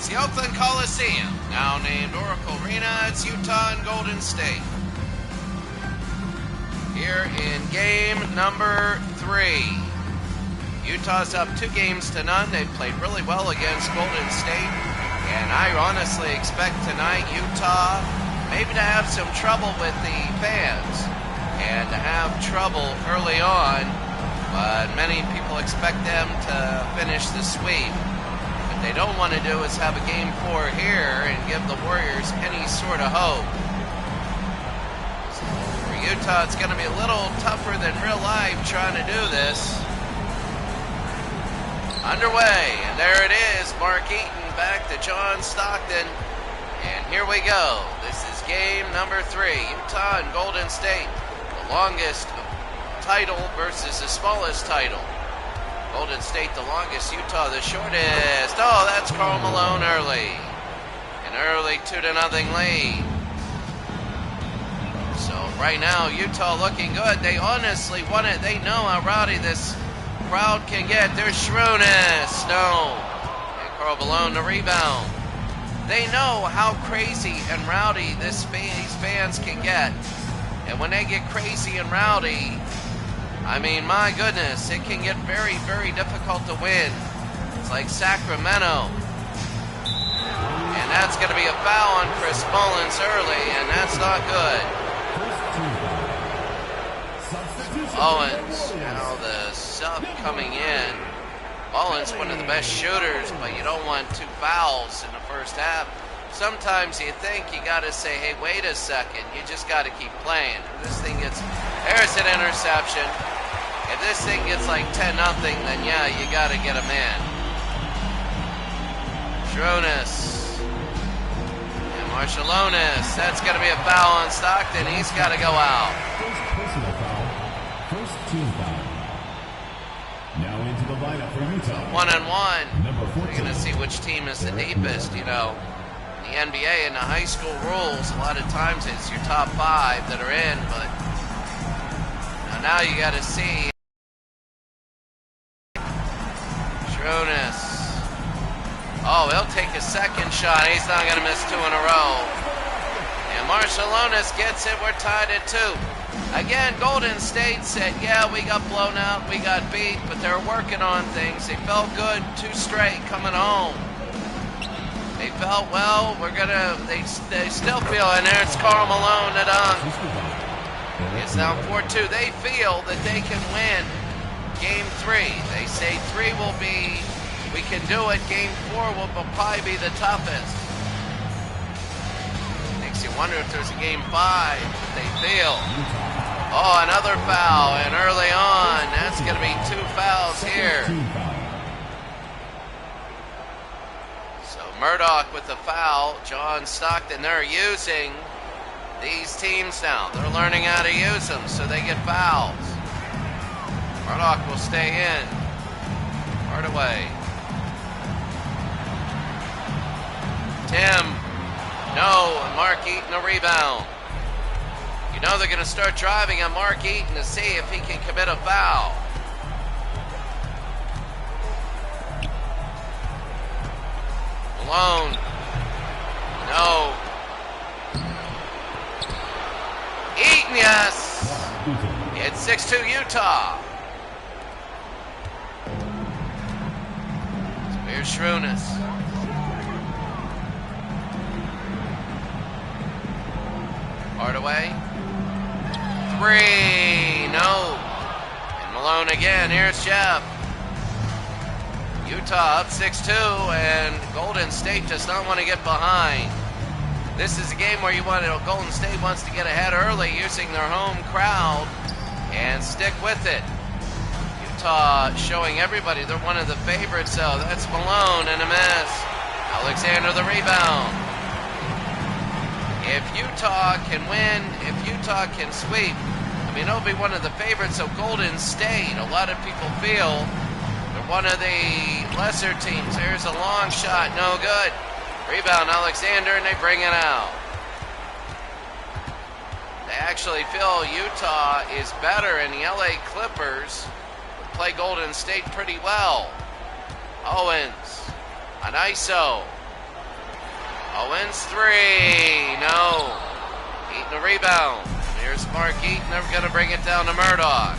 It's the Oakland Coliseum, now named Oracle Arena. It's Utah and Golden State. Here in game number 3. Utah's up 2-0. They've played really well against Golden State. And I honestly expect tonight Utah maybe to have some trouble with the fans and to have trouble early on. But many people expect them to finish the sweep. What they don't want to do is have a game 4 here and give the Warriors any sort of hope. So for Utah, it's going to be a little tougher than real life trying to do this. Underway, and there it is. Mark Eaton back to John Stockton. And here we go. This is game number 3. Utah and Golden State. The longest title versus the smallest title. Golden State the longest, Utah the shortest. Oh, that's Karl Malone early. An early 2-0 lead. So right now, Utah looking good. They honestly want it. They know how rowdy this crowd can get. There's Shrunas. No. And Karl Malone the rebound. They know how crazy and rowdy these fans can get. And when they get crazy and rowdy, I mean, my goodness, it can get very, very difficult to win. It's like Sacramento. And that's going to be a foul on Chris Mullins early, and that's not good. Owens, now the sub coming in. Mullins, one of the best shooters, but you don't want 2 fouls in the first half. Sometimes you think you got to say, hey, wait a second. You just got to keep playing. If this thing gets, there's an interception. If this thing gets like 10-0, then yeah, you got to get him in. Shrunas. And Marshallonis. That's going to be a foul on Stockton. He's got to go out. First personal foul. First team foul. Now into the lineup for Utah. 1-on-1. Number 14. We're going to see which team is the deepest, you know. In the NBA and the high school rules, a lot of times it's your top 5 that are in, but now you got to see. Shrunas. Oh, he'll take a second shot. He's not going to miss 2 in a row. And Marshallonis gets it. We're tied at 2. Again, Golden State said, yeah, we got blown out, we got beat, but they're working on things. They felt good 2 straight coming home. They felt, well, they still feel, and there's Karl Malone at It's now 4-2. They feel that they can win game 3. They say 3 will be, we can do it. Game 4 will probably be the toughest. Makes you wonder if there's a game 5 that they feel. Oh, another foul, and early on, that's going to be 2 fouls here. So Murdoch with the foul. John Stockton, they're using these teams now. They're learning how to use them, so they get fouls. Murdoch will stay in. Hardaway. Tim. No, and Mark Eaton a rebound. You know they're going to start driving on Mark Eaton to see if he can commit a foul. Malone. No. Eaton, yes. It's 6-2 Utah. So here's Shrunas. Hardaway. 3. No. And Malone again. Here's Jeff. Utah up 6-2, and Golden State does not want to get behind. This is a game where Golden State wants to get ahead early using their home crowd and stick with it. Utah showing everybody they're one of the favorites, so that's Malone and a miss. Alexander the rebound. If Utah can win, if Utah can sweep, I mean, it'll be one of the favorites of Golden State. A lot of people feel they're one of the lesser teams. Here's a long shot, no good. Rebound Alexander, and they bring it out. They actually feel Utah is better, and the LA Clippers would play Golden State pretty well. Owens, an ISO. Owens 3. No. Eaton a rebound. Here's Mark Eaton. Never going to bring it down to Murdoch.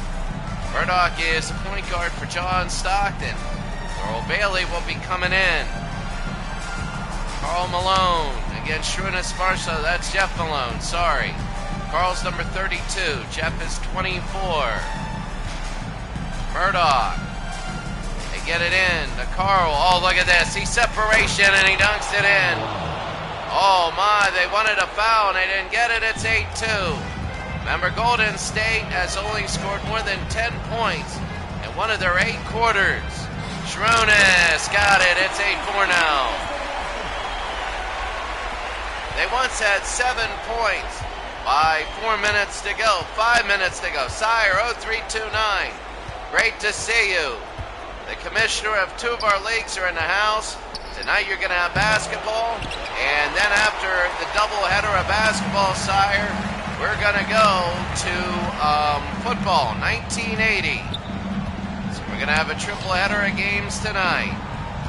Murdoch is the point guard for John Stockton. Earl Bailey will be coming in. Carl Malone against Shrewdness Marshall. That's Jeff Malone. Sorry. Carl's number 32. Jeff is 24. Murdoch. They get it in to Carl. Oh, look at this. He's separation and he dunks it in. Oh my, they wanted a foul and they didn't get it. It's 8-2. Remember, Golden State has only scored more than 10 points in one of their 8 quarters. Shronis got it. It's 8-4 now. They once had 7 points by 4 minutes to go. 5 minutes to go. Sire 0329. Great to see you. The commissioner of 2 of our leagues are in the house. Tonight you're going to have basketball. And then after the doubleheader of basketball, Sire, we're going to go to football, 1980. So we're going to have a triple header of games tonight.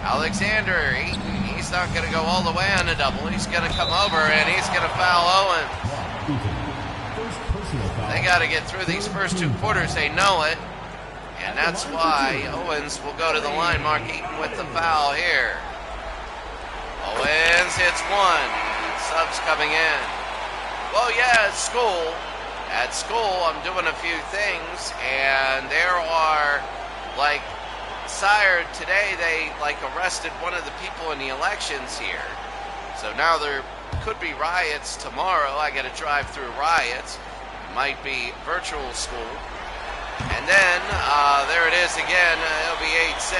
Alexander Eaton, he's not going to go all the way on the double. He's going to come over and he's going to foul Owens. They got to get through these first 2 quarters. They know it. And that's why Owens will go to the line. Mark Eaton with the foul here. Owens hits 1. Subs coming in. Well, yeah, at school, I'm doing a few things, and there are, like, Sire, today they, like, arrested one of the people in the elections here. So now there could be riots tomorrow. I got to drive through riots. It might be virtual school. And then, there it is again. It'll be 8-6.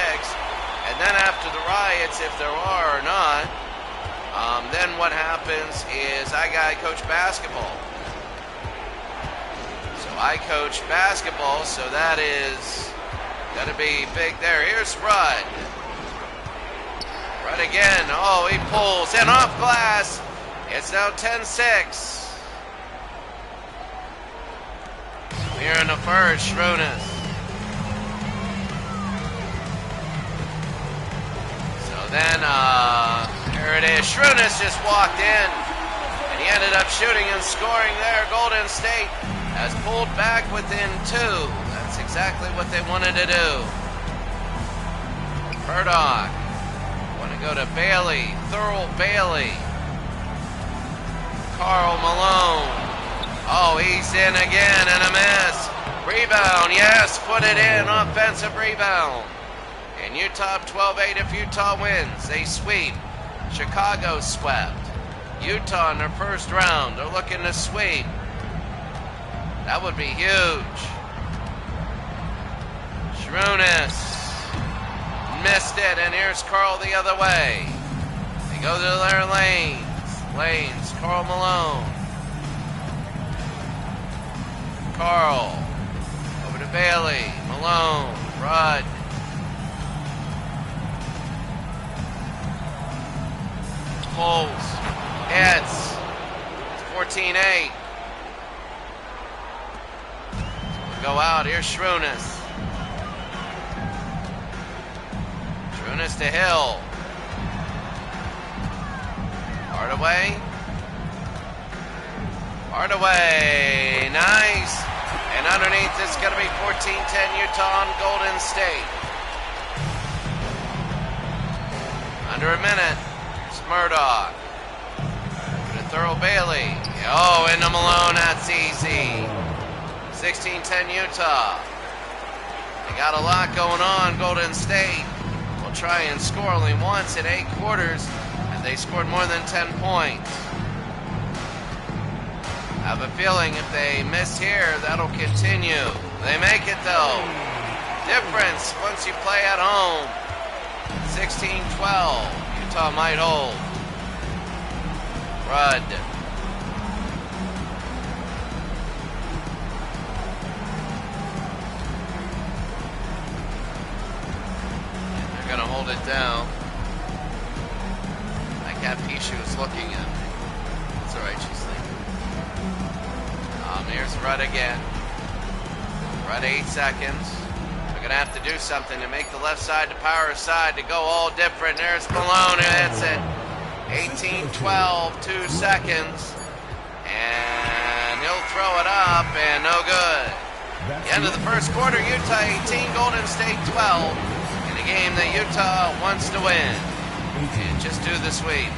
And then after the riots, if there are or not, then what happens is I got to coach basketball. So I coach basketball, so that is going to be big there. Here's Rudd. Rudd again. Oh, he pulls in off glass. It's now 10-6. Here in the first, Shronis. So then, here it is. Shronis just walked in, and he ended up shooting and scoring there. Golden State has pulled back within 2. That's exactly what they wanted to do. Murdoch. Want to go to Bailey. Thurl Bailey. Carl Malone. Oh, he's in again and a miss. Rebound, yes, put it in. Offensive rebound. And Utah 12-8 if Utah wins. They sweep. Chicago swept. Utah in their first round. They're looking to sweep. That would be huge. Shronis missed it, and here's Carl the other way. They go to their lanes. Carl Malone. Carl. Over to Bailey. Malone. Rudd. Pulls. Hits. It's 14-8. Go out. Here's Shronis. Shronis to Hill. Hardaway. Nice. And underneath it's going to be 14-10 Utah on Golden State. Under a minute. It's Murdoch. To Thurl Bailey. Oh, into Malone. That's easy. 16-10 Utah. They got a lot going on. Golden State will try and score only once in 8 quarters, and they scored more than 10 points. I have a feeling if they miss here, that'll continue. They make it though. Difference once you play at home. 16-12. Utah might hold. Rudd. They're going to hold it down. That cat Pishu is looking at me. That's all right, she's sleeping. Here's Rudd again. Rudd 8 seconds. They're going to have to do something to make the left side the power side to go all different. There's Malone who hits it. 18-12, 2 seconds. And he'll throw it up, and no good. The end of the first quarter, Utah 18, Golden State 12. In a game that Utah wants to win. And just do the sweep.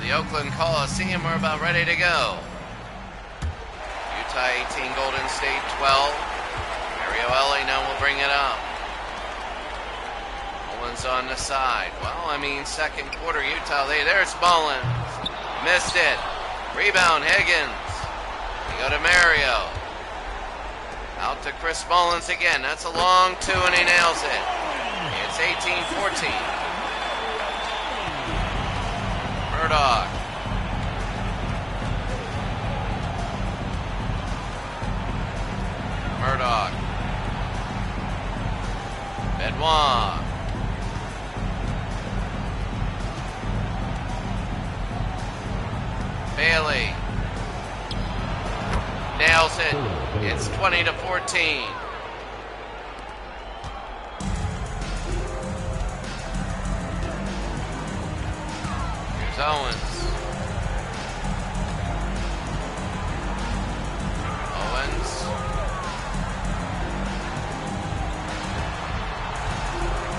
The Oakland Coliseum, we're about ready to go. Utah 18, Golden State 12. Mario Ellie now will bring it up. Mullins on the side. Well, I mean, second quarter, Utah, there's Mullins. Missed it. Rebound, Higgins. They go to Mario. Out to Chris Mullins again. That's a long two, and he nails it. It's 18-14. Murdoch. Murdoch. Benoit. Bailey. Nails it. It's 20-14. Owens.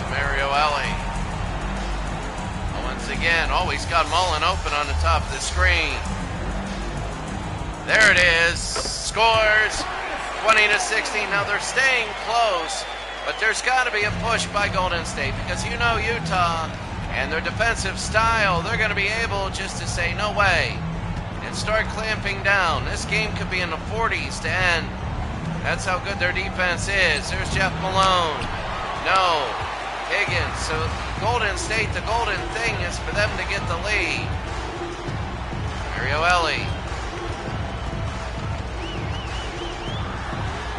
Mario Ellie. Owens again. Oh, he's got Mullen open on the top of the screen. There it is. Scores 20-16. Now they're staying close, but there's got to be a push by Golden State because you know Utah and their defensive style, they're going to be able just to say, no way, and start clamping down. This game could be in the 40s to end. That's how good their defense is. There's Jeff Malone. No. Higgins. So Golden State, the golden thing is for them to get the lead. Mario Ellie.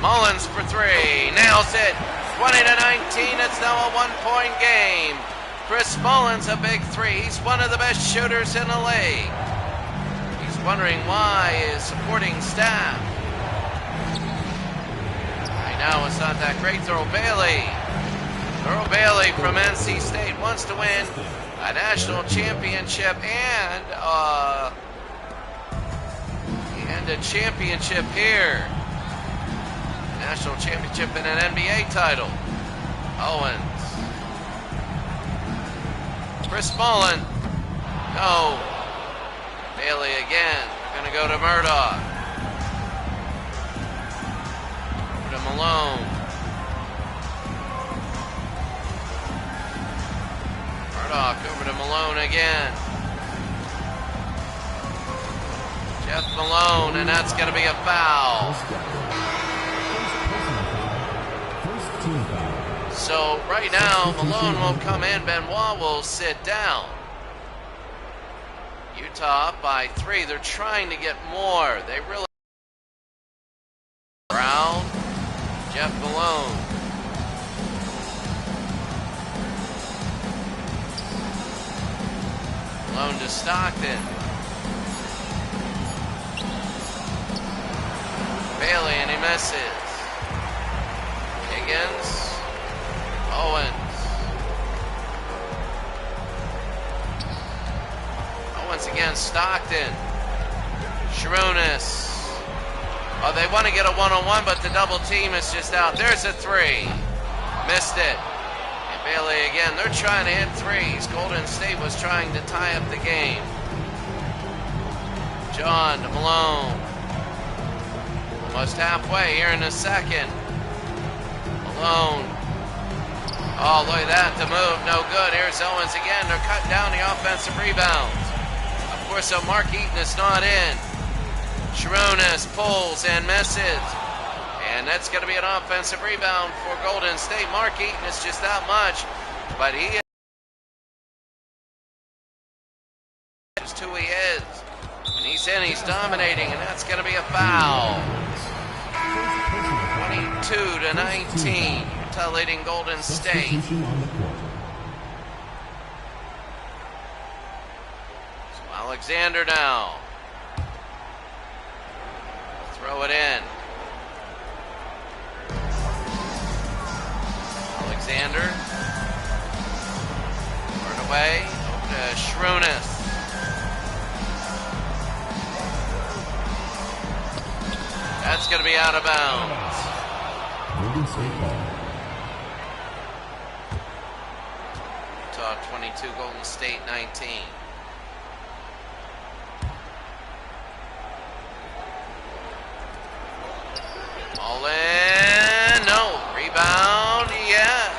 Mullins for three. Nails it. 20-19. It's now a one-point game. Chris Mullins, a big three. He's one of the best shooters in the league. He's wondering why his supporting staff. Right now it's not that great. Thurl Bailey. Thurl Bailey from NC State wants to win a national championship and a championship here. National championship and an NBA title. Owens. Chris Mullen. No. Bailey again. Gonna go to Murdoch. Over to Malone. Murdoch over to Malone again. Jeff Malone, and that's gonna be a foul. So right now, Malone will come in, Benoit will sit down. Utah up by 3. They're trying to get more. They really... Brown, Jeff Malone. Malone to Stockton. Bailey, and he misses. Higgins. Owens. Owens again, Stockton. Sharunas. Oh, they want to get a one-on-one, but the double team is just out. There's a three. Missed it. And Bailey again. They're trying to hit threes. Golden State was trying to tie up the game. John to Malone. Almost halfway here in the second. Malone. Oh, look at that, the move, no good. Here's Owens again. They're cutting down the offensive rebounds. Of course, so Mark Eaton is not in. Sharunas pulls and misses. And that's going to be an offensive rebound for Golden State. Mark Eaton is just that much, but he is who he is. When he's in, he's dominating, and that's going to be a foul. 22-19. Utah leading Golden State. So Alexander now. Throw it in. Alexander. Turn away. Over to Shrunas. That's going to be out of bounds. Golden State ball. Utah 22, Golden State 19. All in. No. Rebound. Yes.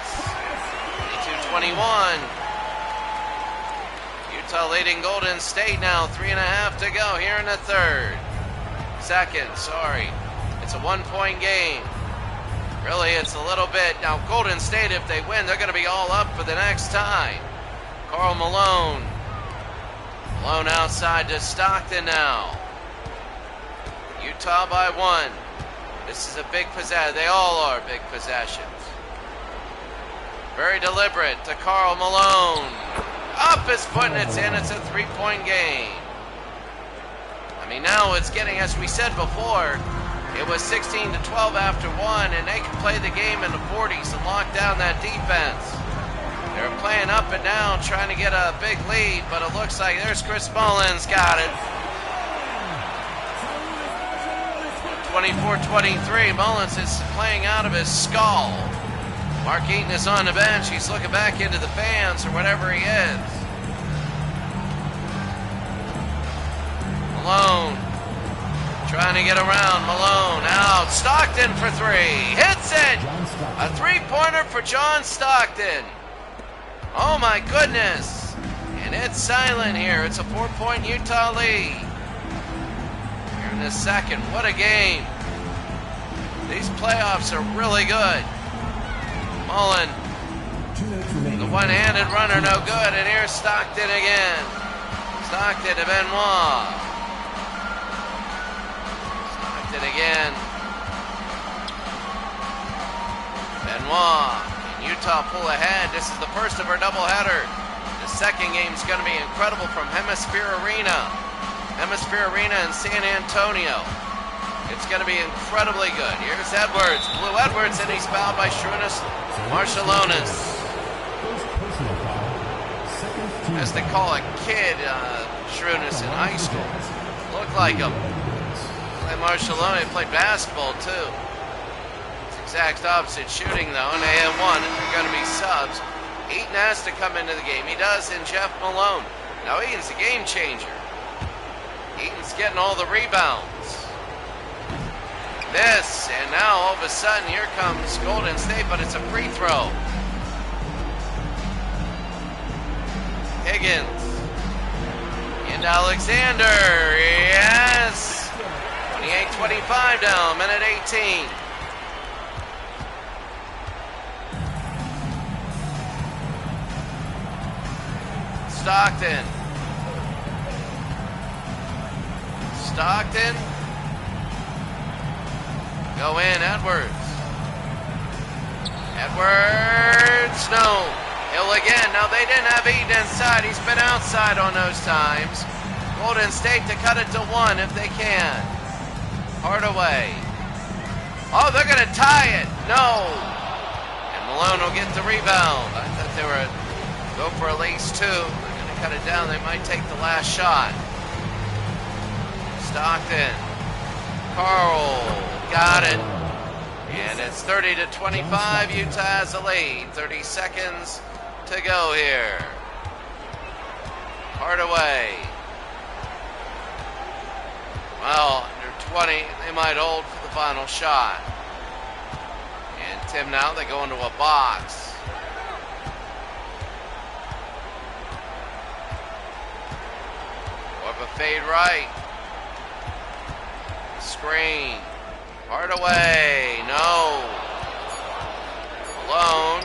22-21. Utah leading Golden State now. 3.5 to go here in the second. Sorry. It's a 1-point game. Really, it's a little bit. Now, Golden State, if they win, they're going to be all up for the next time. Karl Malone. Malone outside to Stockton now. Utah by 1. This is a big possession. They all are big possessions. Very deliberate to Karl Malone. Up his foot and it's in. It's a 3-point game. I mean, now it's getting, as we said before, it was 16-12 after 1, and they can play the game in the 40s and lock down that defense. They're playing up and down, trying to get a big lead, but it looks like there's Chris Mullins got it. 24-23, Mullins is playing out of his skull. Mark Eaton is on the bench. He's looking back into the fans or whatever he is. Malone trying to get around. Malone out. Stockton for 3. Hits it. A 3-pointer for John Stockton. Oh my goodness. And it's silent here. It's a 4-point Utah lead. Here in the second. What a game. These playoffs are really good. Mullen. The one-handed runner no good. And here's Stockton again. Stockton to Benoit. Again. Benoit. Can Utah pull ahead? This is the first of our doubleheader. The second game is going to be incredible from Hemisphere Arena. Hemisphere Arena in San Antonio. It's going to be incredibly good. Here's Edwards. Blue Edwards, and he's fouled by Shrunas Marciulionis. As they call a kid, Shrunas in high school. Looked like him. Marciulionis played basketball too. It's exact opposite shooting though, and they have 1, and they're going to be subs. Eaton has to come into the game. He does in Jeff Malone. Now Eaton's a game changer. Eaton's getting all the rebounds. This, and now all of a sudden here comes Golden State, but it's a free throw. Higgins. And Alexander. Yes. 28-25 now, minute 18. Stockton. Go in, Edwards. No. Hill again. Now they didn't have Eaton inside. He's been outside on those times. Golden State to cut it to 1 if they can. Hardaway. Oh, they're going to tie it. No. And Malone will get the rebound. I thought they were go for at least 2. They're going to cut it down. They might take the last shot. Stockton. Karl. Got it. And it's 30-25. Utah has the lead. 30 seconds to go here. Hardaway. Well, under 20, they might hold for the final shot. And Tim now, they go into a box. Or a fade right. Screen. Hardaway, no. Malone.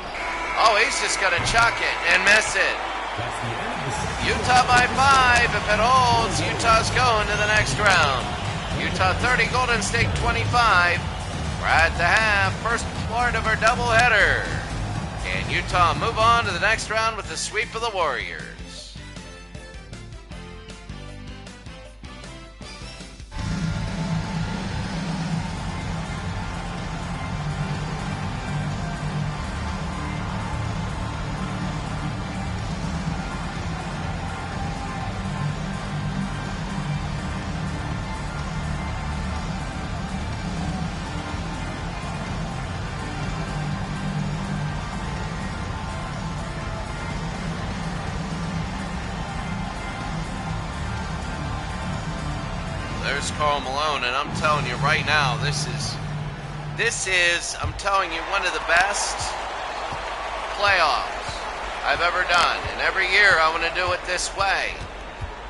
Oh, he's just going to chuck it and miss it. Utah by 5. If it holds, Utah's going to the next round. Utah 30, Golden State 25. We're at the half, first part of our doubleheader. And Utah move on to the next round with the sweep of the Warriors. There's Karl Malone, and I'm telling you right now, this is, I'm telling you, one of the best playoffs I've ever done. And every year I want to do it this way.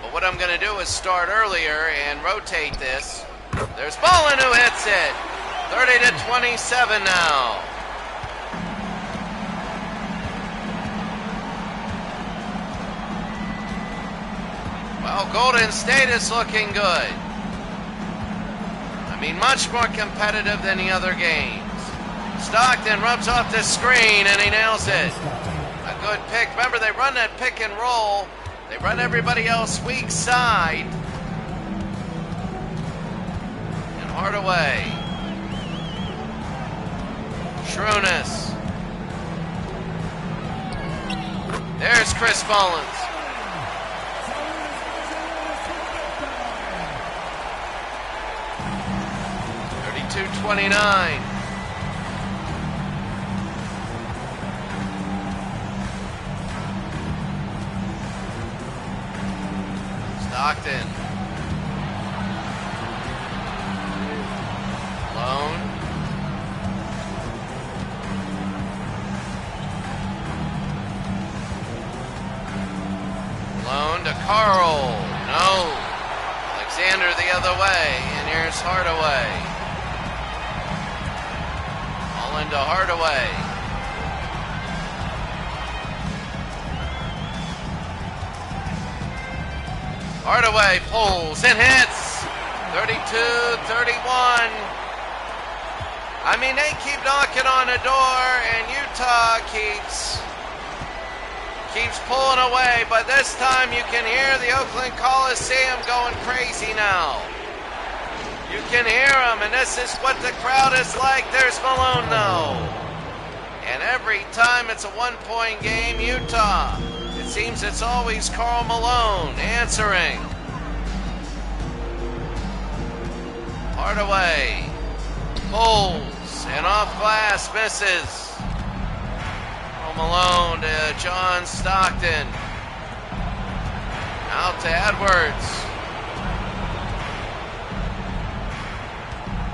But what I'm going to do is start earlier and rotate this. There's Ballin who hits it. 30-27 now. Well, Golden State is looking good. I mean, much more competitive than the other games. Stockton rubs off the screen and he nails it. A good pick. Remember, they run that pick and roll. They run everybody else weak side. And Hardaway. Shrewdness. There's Chris Mullins. 32-29. Stockton. Malone. Malone to Carl. No. Alexander the other way. And here's Hardaway. Into Hardaway. Hardaway pulls and hits. 32-31. I mean, they keep knocking on the door, and Utah keeps pulling away. But this time, you can hear the Oakland Coliseum going crazy now. You can hear them, and this is what the crowd is like. There's Malone, though. And every time it's a one-point game, Utah. It seems it's always Karl Malone answering. Hardaway pulls, and off glass, misses. Karl Malone to John Stockton. Out to Edwards.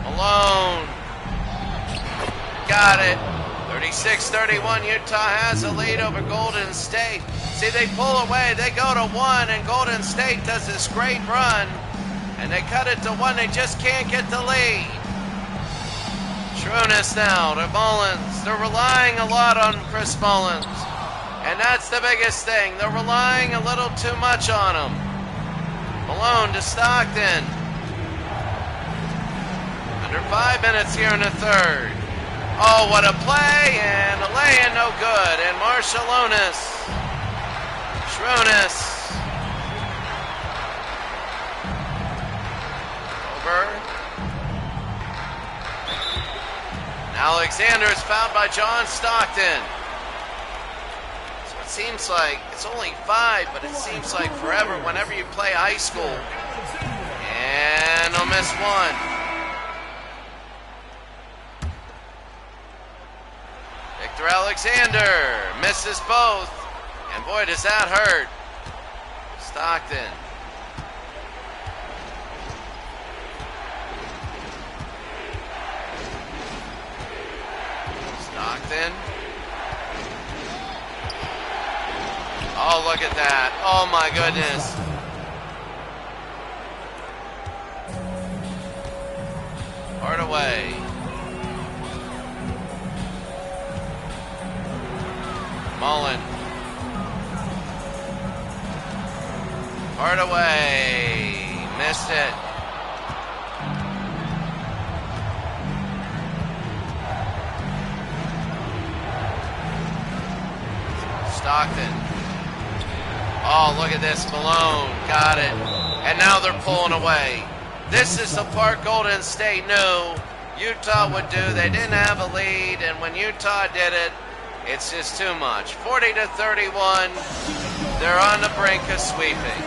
Malone. Got it. 36-31. Utah has a lead over Golden State. See, they pull away. They go to 1, and Golden State does this great run. And they cut it to 1. They just can't get the lead. Shrewdness now to Mullins. They're relying a lot on Chris Mullins. And that's the biggest thing. They're relying a little too much on him. Malone to Stockton. Under 5 minutes here in the third. Oh, what a play, and a lay-in no good. And Marshallonis. Shrewdness. Over. Alexander is fouled by John Stockton. So it seems like it's only 5, but it seems like forever whenever you play high school. And they'll miss 1. Victor Alexander misses both, and boy, does that hurt. Stockton. Stockton. Oh, look at that. Oh, my goodness. Hardaway. Hardaway missed it. Stockton. Oh, look at this. Malone got it. And now they're pulling away. This is the part Golden State knew Utah would do. They didn't have a lead, and when Utah did it, it's just too much. 40-31. They're on the brink of sweeping.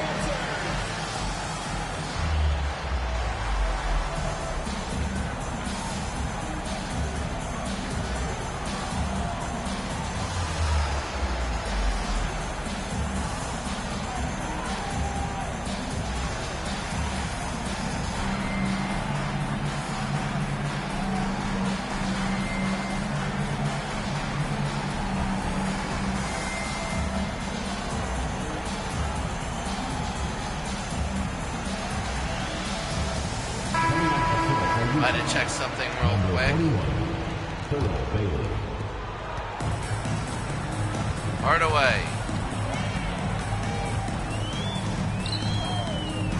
Might have checked something real quick. Hardaway.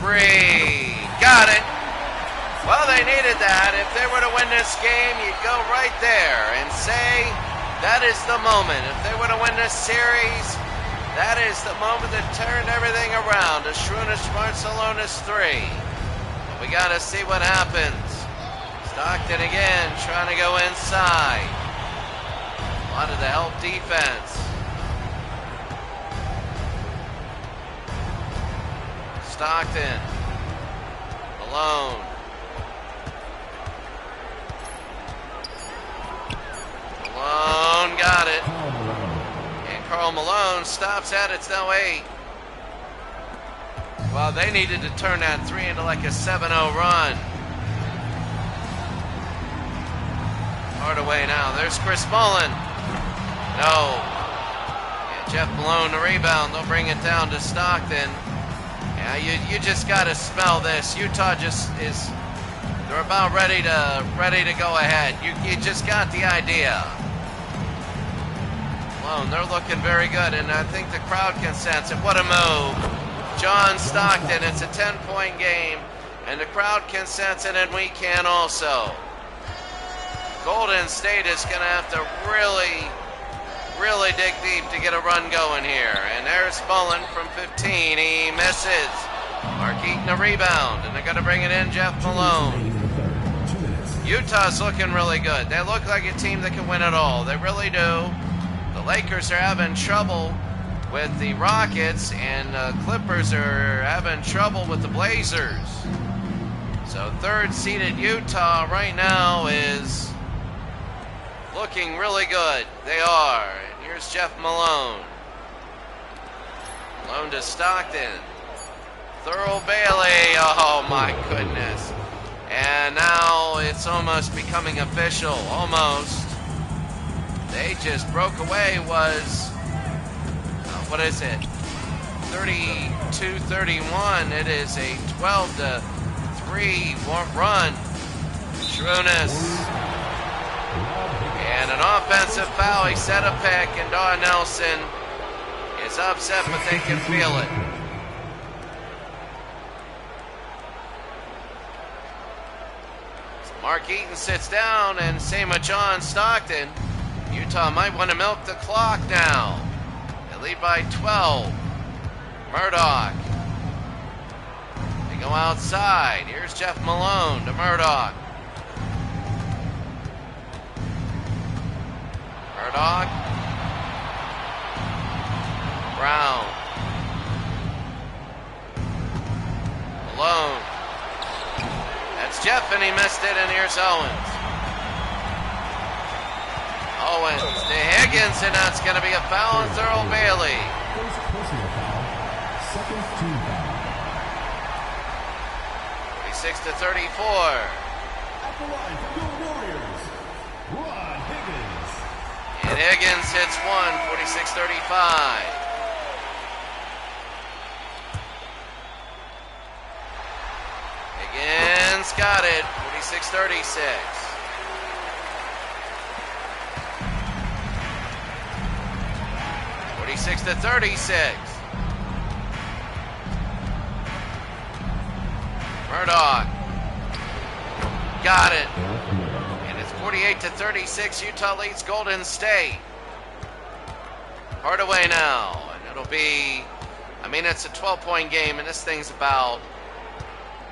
Green. Got it. Well, they needed that. If they were to win this game, you'd go right there and say that is the moment. If they were to win this series, that is the moment that turned everything around. A Shrunish Barcelona's 3. But we got to see what happens. Stockton again, trying to go inside. A lot of the help defense. Stockton. Malone. Malone got it. And Karl Malone stops at it. It's now 8. Well, they needed to turn that 3 into like a 7-0 run. Hardaway now. There's Chris Mullin. No. And Jeff Malone the rebound. They'll bring it down to Stockton. Yeah, you just got to smell this. Utah just is. They're about ready to go ahead. You just got the idea. Malone, they're looking very good, and I think the crowd can sense it. What a move. John Stockton. It's a 10-point game, and the crowd can sense it, and we can also. Golden State is going to have to really dig deep to get a run going here. And there's Mullen from 15. He misses. Mark Eaton a rebound, and they're going to bring it in, Jeff Malone. Utah's looking really good. They look like a team that can win it all. They really do. The Lakers are having trouble with the Rockets, and the Clippers are having trouble with the Blazers. So third-seeded Utah right now is looking really good. They are. And here's Jeff Malone. Malone to Stockton. Thurl Bailey. Oh, my goodness. And now it's almost becoming official. Almost. They just broke away. Was, what is it? 32-31. It is a 12-3 run. Shrunish. And an offensive foul. He set a pick, and Don Nelson is upset, but they can feel it. So Mark Eaton sits down, and same with John Stockton. Utah might want to milk the clock now. They lead by 12. Murdoch. They go outside. Here's Jeff Malone to Murdoch. Murdoch. Brown. Malone. That's Jeff, and he missed it, and here's Owens. Owens to Higgins, and that's going to be a foul on Thurl Bailey. First personal foul, second team foul. 46-34. At the line for your Warriors, Ron Higgins. And Higgins hits one, 46-35. Higgins got it, 46-36. 46-36. Murdoch. Got it. And it's 48-36. Utah leads Golden State. Hardaway now. And it'll be, it's a 12-point game, and this thing's about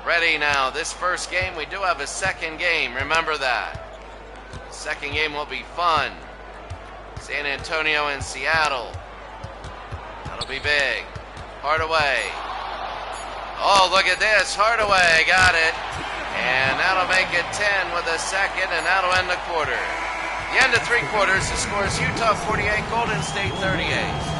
ready now. This first game, we do have a second game. Remember that. The second game will be fun. San Antonio and Seattle. That'll be big. Hardaway. Oh, look at this. Hardaway got it. And that'll make it 10 with a second, and that'll end the quarter. The end of three quarters, the score is Utah 48, Golden State 38.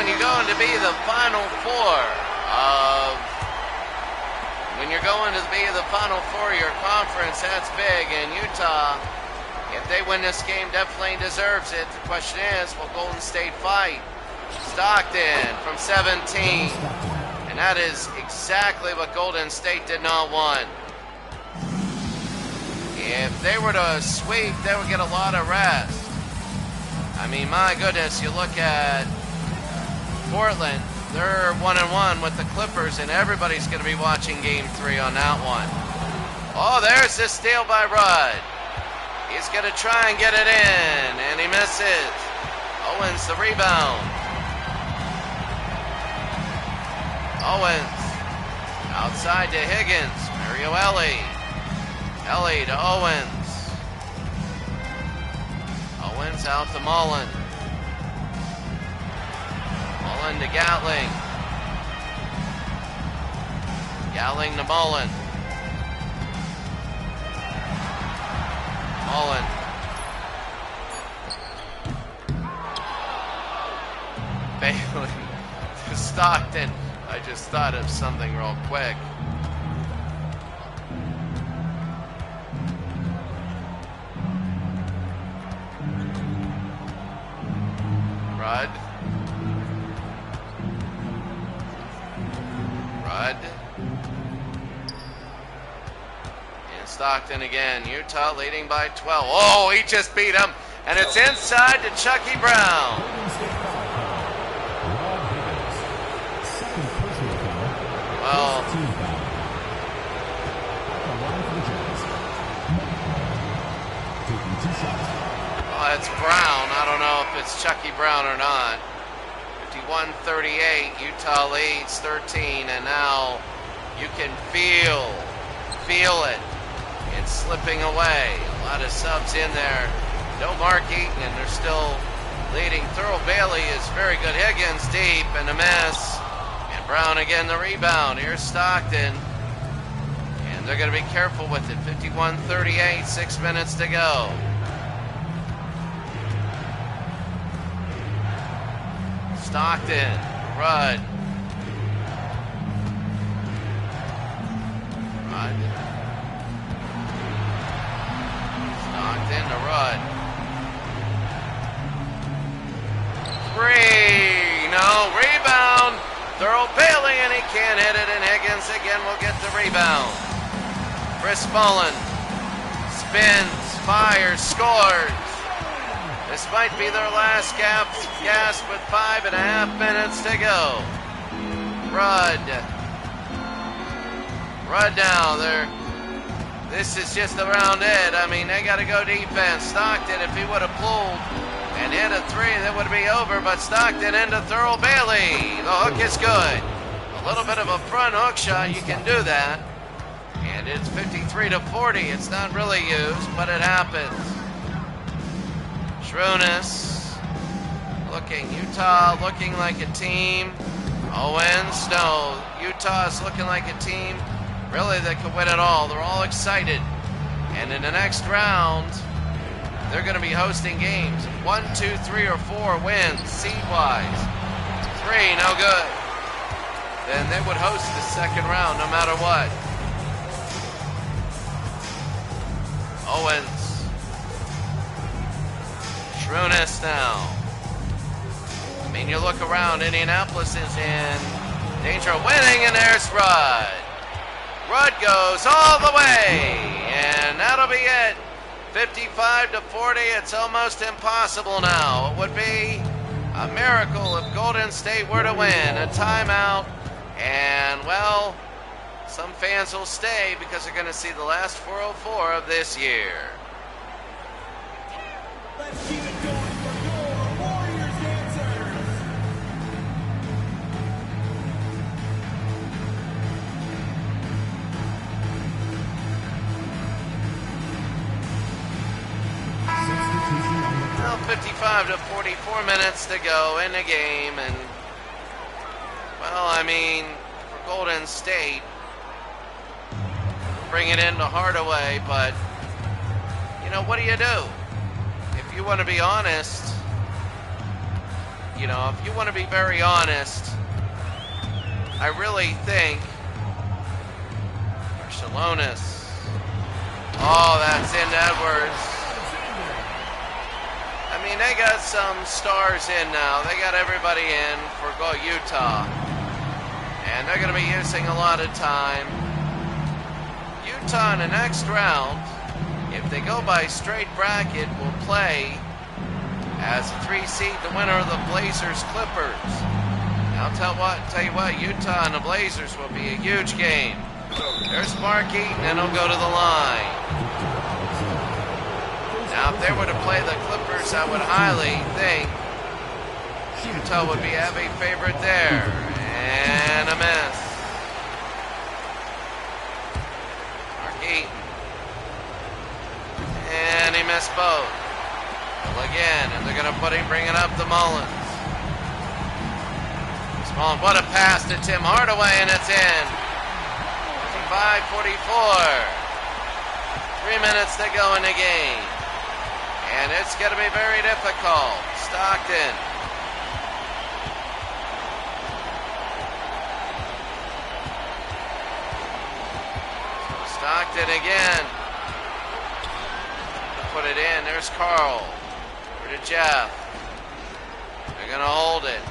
When you're going to be the Final Four of your conference, that's big. And Utah, if they win this game, definitely deserves it. The question is, will Golden State fight? Stockton from 17. And that is exactly what Golden State did not want. If they were to sweep, they would get a lot of rest. My goodness, you look at Portland, they're 1-1 with the Clippers, and everybody's going to be watching Game 3 on that one. Oh, there's this steal by Rudd. He's going to try and get it in, and he misses. Owens the rebound. Owens outside to Higgins. Mario Ellie. Ellie to Owens. Owens out to Mullen. Mullen to Gatling. Gatling to Mullen. Mullen. Bailey to Stockton. I just thought of something real quick. Rudd. And Stockton again. Utah leading by 12. Oh, he just beat him. And it's inside to Chucky Brown. Well, it's Brown. I don't know if it's Chucky Brown or not. 51-38, Utah leads 13, and now you can feel it. It's slipping away. A lot of subs in there. No Mark Eaton, and they're still leading. Thurl Bailey is very good. Higgins deep and a miss. And Brown again the rebound. Here's Stockton. And they're going to be careful with it. 51-38, 6 minutes to go. Stockton, Rudd. Stockton to Rudd. Three, no, rebound. Thurl Bailey, and he can't hit it, and Higgins again will get the rebound. Chris Mullen spins, fires, scores. This might be their last gasp with 5.5 minutes to go. Rudd now. This is just around it. They got to go defense. Stockton, if he would have pulled and hit a three, that would be over. But Stockton into Thurl Bailey. The hook is good. A little bit of a front hook shot. You can do that. And it's 53-40. It's not really used, but it happens. Shrunas looking. Utah looking like a team. Owens, no. Utah's looking like a team really that could win it all. They're all excited. And in the next round, they're going to be hosting games. 1, 2, 3, or 4 wins seed-wise. 3, no good. Then they would host the second round no matter what. Owens. Shrunis now. I mean, you look around, Indianapolis is in danger of winning, and there's Rudd. Rudd goes all the way, and that'll be it. 55-40, it's almost impossible now. It would be a miracle if Golden State were to win. A timeout, and well, some fans will stay because they're going to see the last 404 of this year. Let's keep it going for your Warriors dancers. Well, 55 to 44 minutes to go in the game, and well, I mean, for Golden State, bring it into Hardaway, but you know, what do you do? If you want to be honest, you know, if you want to be very honest, I really think Barcelonas. Oh, that's in Edwards. I mean, they got some stars in now. They got everybody in for Utah, and they're going to be using a lot of time. Utah in the next round, if they go by straight bracket, will play as a 3 seed, the winner of the Blazers-Clippers. I'll tell you what, Utah and the Blazers will be a huge game. There's Mark Eaton, and he'll go to the line. Now, if they were to play the Clippers, I would highly think Utah would be a heavy favorite there. And a miss. Mark Eaton. And he missed both. Well, again, and they're going to bring it up to Mullins. Mullins, what a pass to Tim Hardaway, and it's in. 55-44. 3 minutes to go in the game. And it's going to be very difficult. Stockton. Stockton again. Put it in. There's Carl. Over to Jeff. They're going to hold it.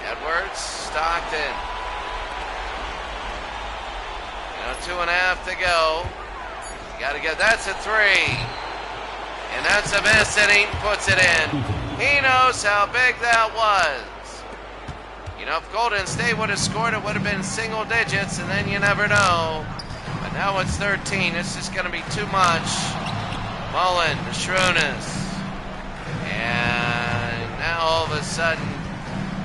Edwards. Stockton. 2.5 to go. You got to get. That's a 3. And that's a miss, and Eaton puts it in. He knows how big that was. You know, if Golden State would have scored, it would have been single digits, and then you never know. But now it's 13. It's just going to be too much. Mullen, Shrunis. And now all of a sudden,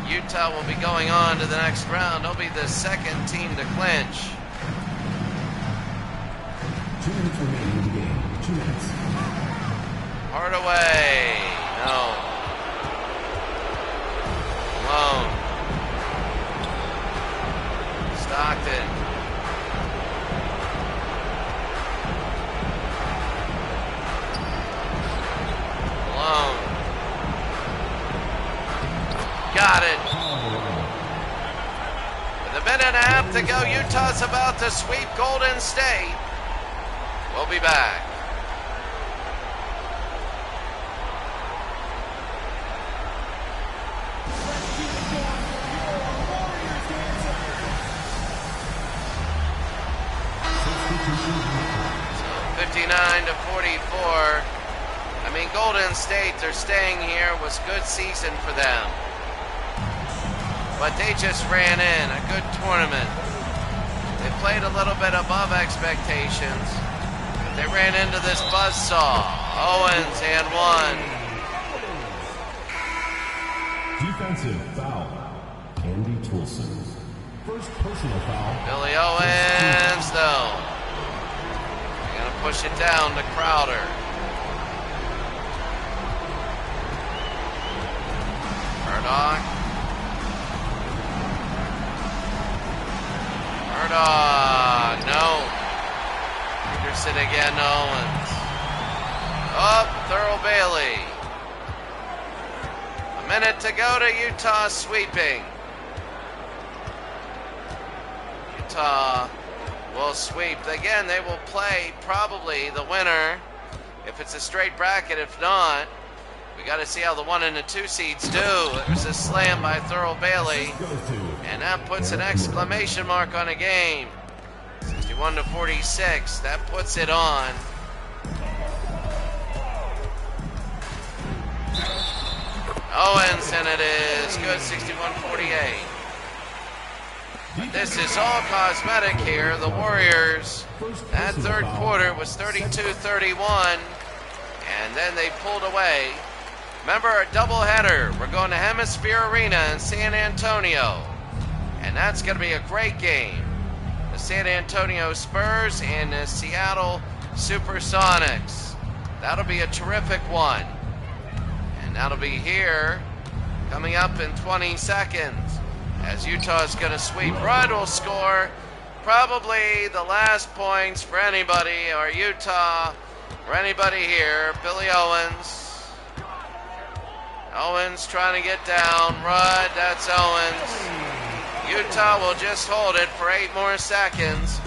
Utah will be going on to the next round. They'll be the second team to clinch. 2 minutes remaining in the game. 2 minutes. Hardaway, no. Malone. Stockton. Malone. Got it. With a minute and a half to go, Utah's about to sweep Golden State. We'll be back. Let's keep it going for your Warriors dancers. 59-44. I mean, Golden State, they're staying here. It was a good season for them. But they just ran in a good tournament. They played a little bit above expectations. But they ran into this buzzsaw. Owens and 1. Defensive foul. Andy Toulson. First personal foul. Billy Owens, though. They're going to push it down to Crowder. Murdoch. Murdoch, no. Peterson again, Owens. Up, they're Minute to go to Utah sweeping. Utah will sweep. Again, they will play probably the winner if it's a straight bracket. If not, we got to see how the 1 and the 2 seeds do. There's a slam by Thurl Bailey, and that puts an exclamation mark on a game. 61-46. That puts it on. Owens, and it is good. 61-48. This is all cosmetic here. The Warriors, that third quarter was 32-31, and then they pulled away. Remember, a doubleheader. We're going to Hemisphere Arena in San Antonio, and that's going to be a great game. The San Antonio Spurs and the Seattle Supersonics. That'll be a terrific one, and that'll be here coming up in 20 seconds. As Utah's going to sweep. Rudd will score probably the last points for anybody, or Utah, or anybody here. Billy Owens. Owens trying to get down. Rudd, that's Owens. Utah will just hold it for 8 more seconds.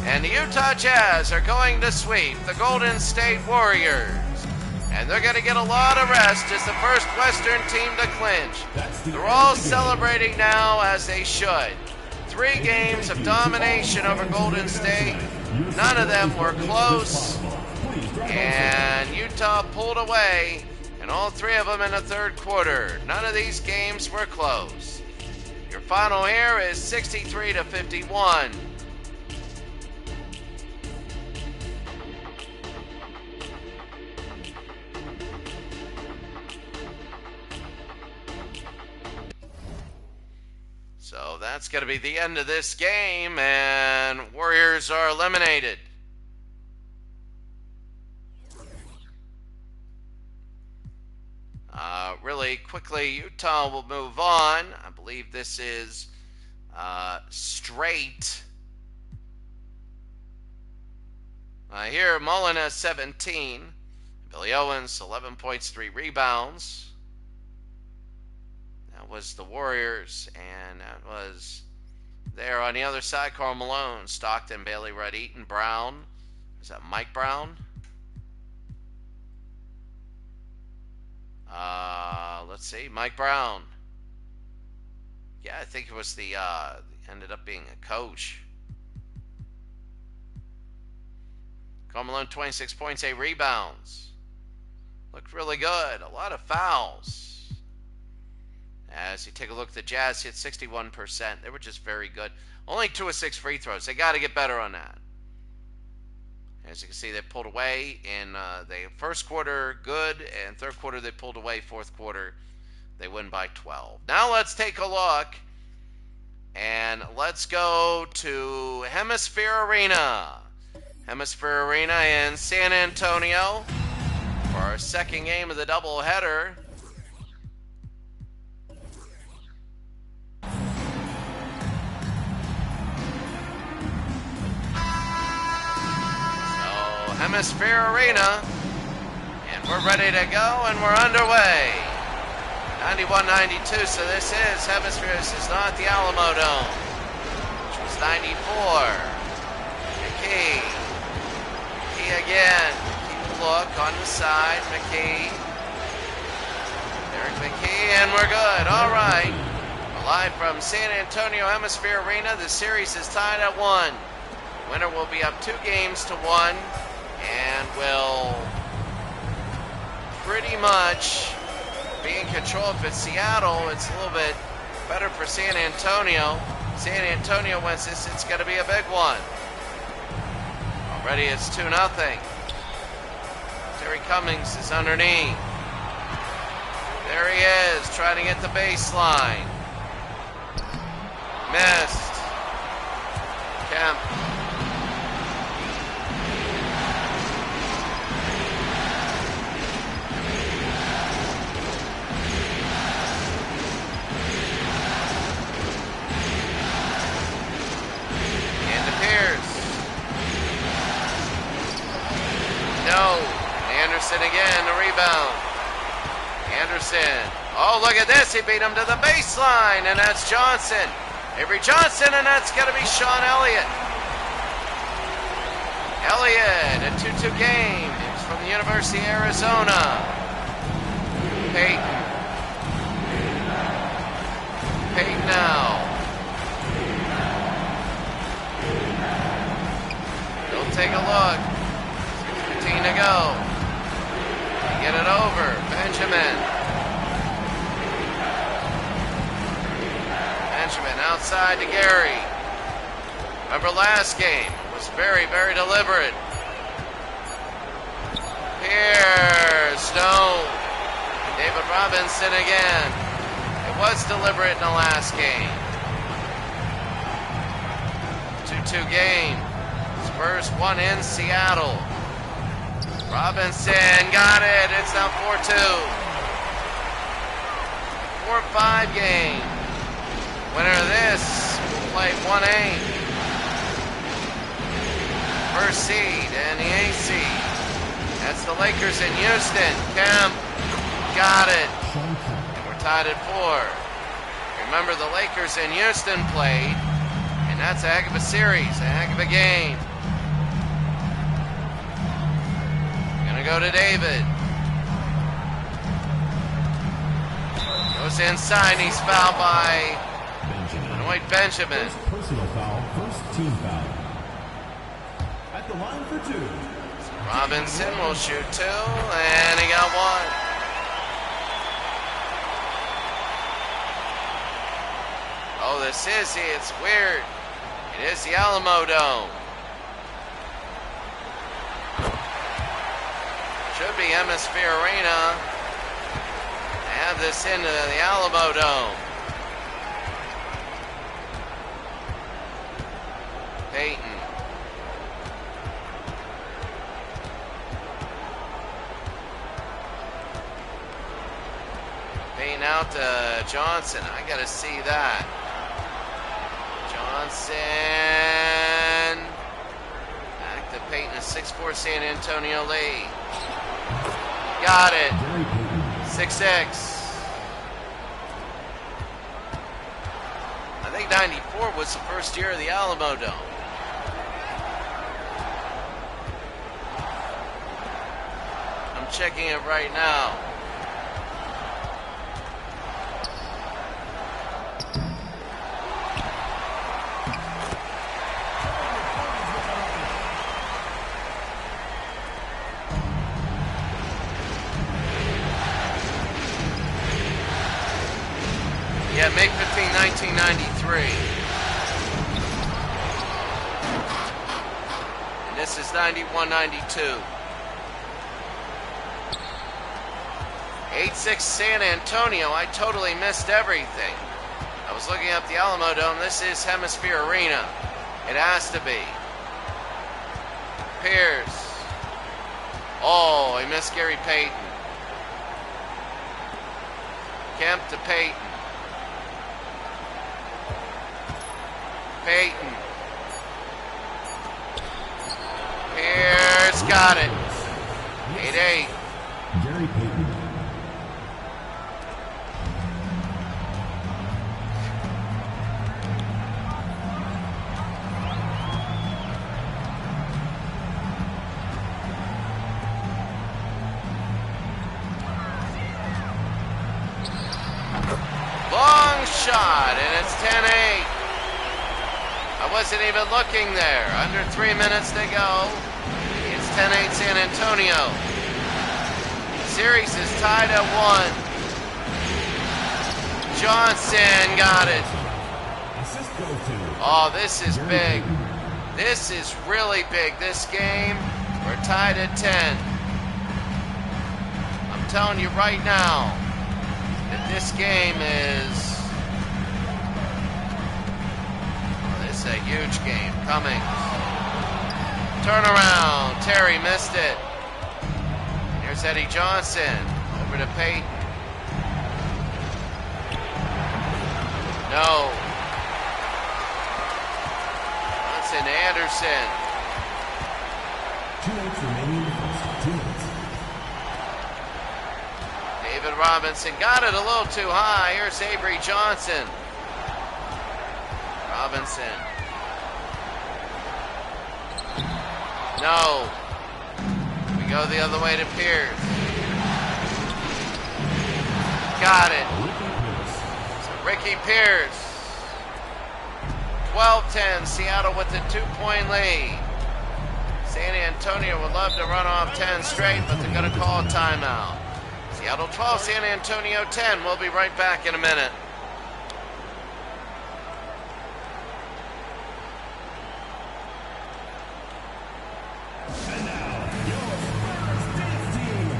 And the Utah Jazz are going to sweep the Golden State Warriors. And they're going to get a lot of rest as the first Western team to clinch. They're all celebrating now, as they should. 3 games of domination over Golden State. None of them were close. And Utah pulled away, and all 3 of them in the third quarter. None of these games were close. Your final here is 63-51. So that's going to be the end of this game, and Warriors are eliminated. Really quickly, Utah will move on. I believe this is straight. Here, Mullen has 17. Billy Owens, 11 points, 3 rebounds. That was the Warriors, and that was there on the other side. Karl Malone, Stockton, Bailey, Rudd, Eaton, Brown. Is that Mike Brown? Let's see, Mike Brown. Yeah, I think it was the ended up being a coach. Karl Malone, 26 points, 8 rebounds. Looked really good. A lot of fouls. As you take a look, the Jazz hit 61%. They were just very good. Only 2 of 6 free throws. They got to get better on that. As you can see, they pulled away in the first quarter, good, and third quarter they pulled away. Fourth quarter, they win by 12. Now let's take a look, and let's go to Hemisphere Arena. Hemisphere Arena in San Antonio for our second game of the doubleheader. Hemisphere Arena, and we're ready to go, and we're underway. 91-92, so this is Hemisphere. This is not the Alamo Dome, which was 94. McKee again. Keep a look on the side. McKee. Derek McKee, and we're good. All right. Live from San Antonio Hemisphere Arena. The series is tied at 1. Winner will be up 2 games to 1. And will pretty much be in control. If it's Seattle, it's a little bit better for San Antonio. San Antonio wins this, it's going to be a big one. Already it's 2-0. Terry Cummings is underneath. There he is, trying to get the baseline. Missed. Kemp. No. Anderson again, the rebound. Anderson Oh, look at this. He beat him to the baseline, and that's Johnson. Avery Johnson, and that's going to be Sean Elliott. Elliott, a 2-2 game. He's from the University of Arizona. Peyton. Peyton now. He'll take a look. 15 to go. Get it over. Benjamin. Benjamin outside to Gary. Remember last game was very, very deliberate. Here, Stone. David Robinson again. It was deliberate in the last game. 2-2 game. Spurs won in Seattle. Robinson got it. It's now 4-2. 4-5 game. Winner of this will play 1A. First seed in the AC. That's the Lakers in Houston. Kemp got it. And we're tied at 4. Remember, the Lakers in Houston played, and that's a heck of a series, a heck of a game. Gonna go to David. Goes inside, and he's fouled by Benjamin. First personal foul, first team foul. At the line for 2. Robinson will shoot 2, and he got 1. Oh, it's weird. It is the Alamo Dome. Should be Hemisphere Arena. They have this into the Alamo Dome. Peyton. Peyton out to Johnson. I gotta see that. Johnson. Back to Peyton, a 6'4" San Antonio lead. Got it. 6-6. I think 94 was the first year of the Alamo Dome. I'm checking it right now. Yeah, May 15, 1993. And this is 91-92. 8-6 San Antonio. I totally missed everything. I was looking up the Alamo Dome. This is Hemisphere Arena. It has to be. Pierce. Oh, he missed Gary Payton. Kemp to Payton. Payton. Pierce got it. 8-8. Gary Payton. Long shot, and it's 10-8. I wasn't even looking there. Under 3 minutes to go. It's 10-8 San Antonio. Series is tied at 1. Johnson got it. Oh, this is big. This is really big. This game, we're tied at 10. I'm telling you right now that this game is... It's a huge game coming. Turnaround. Terry missed it. Here's Eddie Johnson. Over to Peyton. No. Johnson to Anderson. 2 minutes remaining in the first. 2 minutes. David Robinson got it a little too high. Here's Avery Johnson. Robinson. No. We go the other way to Pierce. Got it. So Ricky Pierce. 12-10. Seattle with the 2-point lead. San Antonio would love to run off 10 straight, but they're going to call a timeout. Seattle 12, San Antonio 10. We'll be right back in a minute. And now, your first dance team.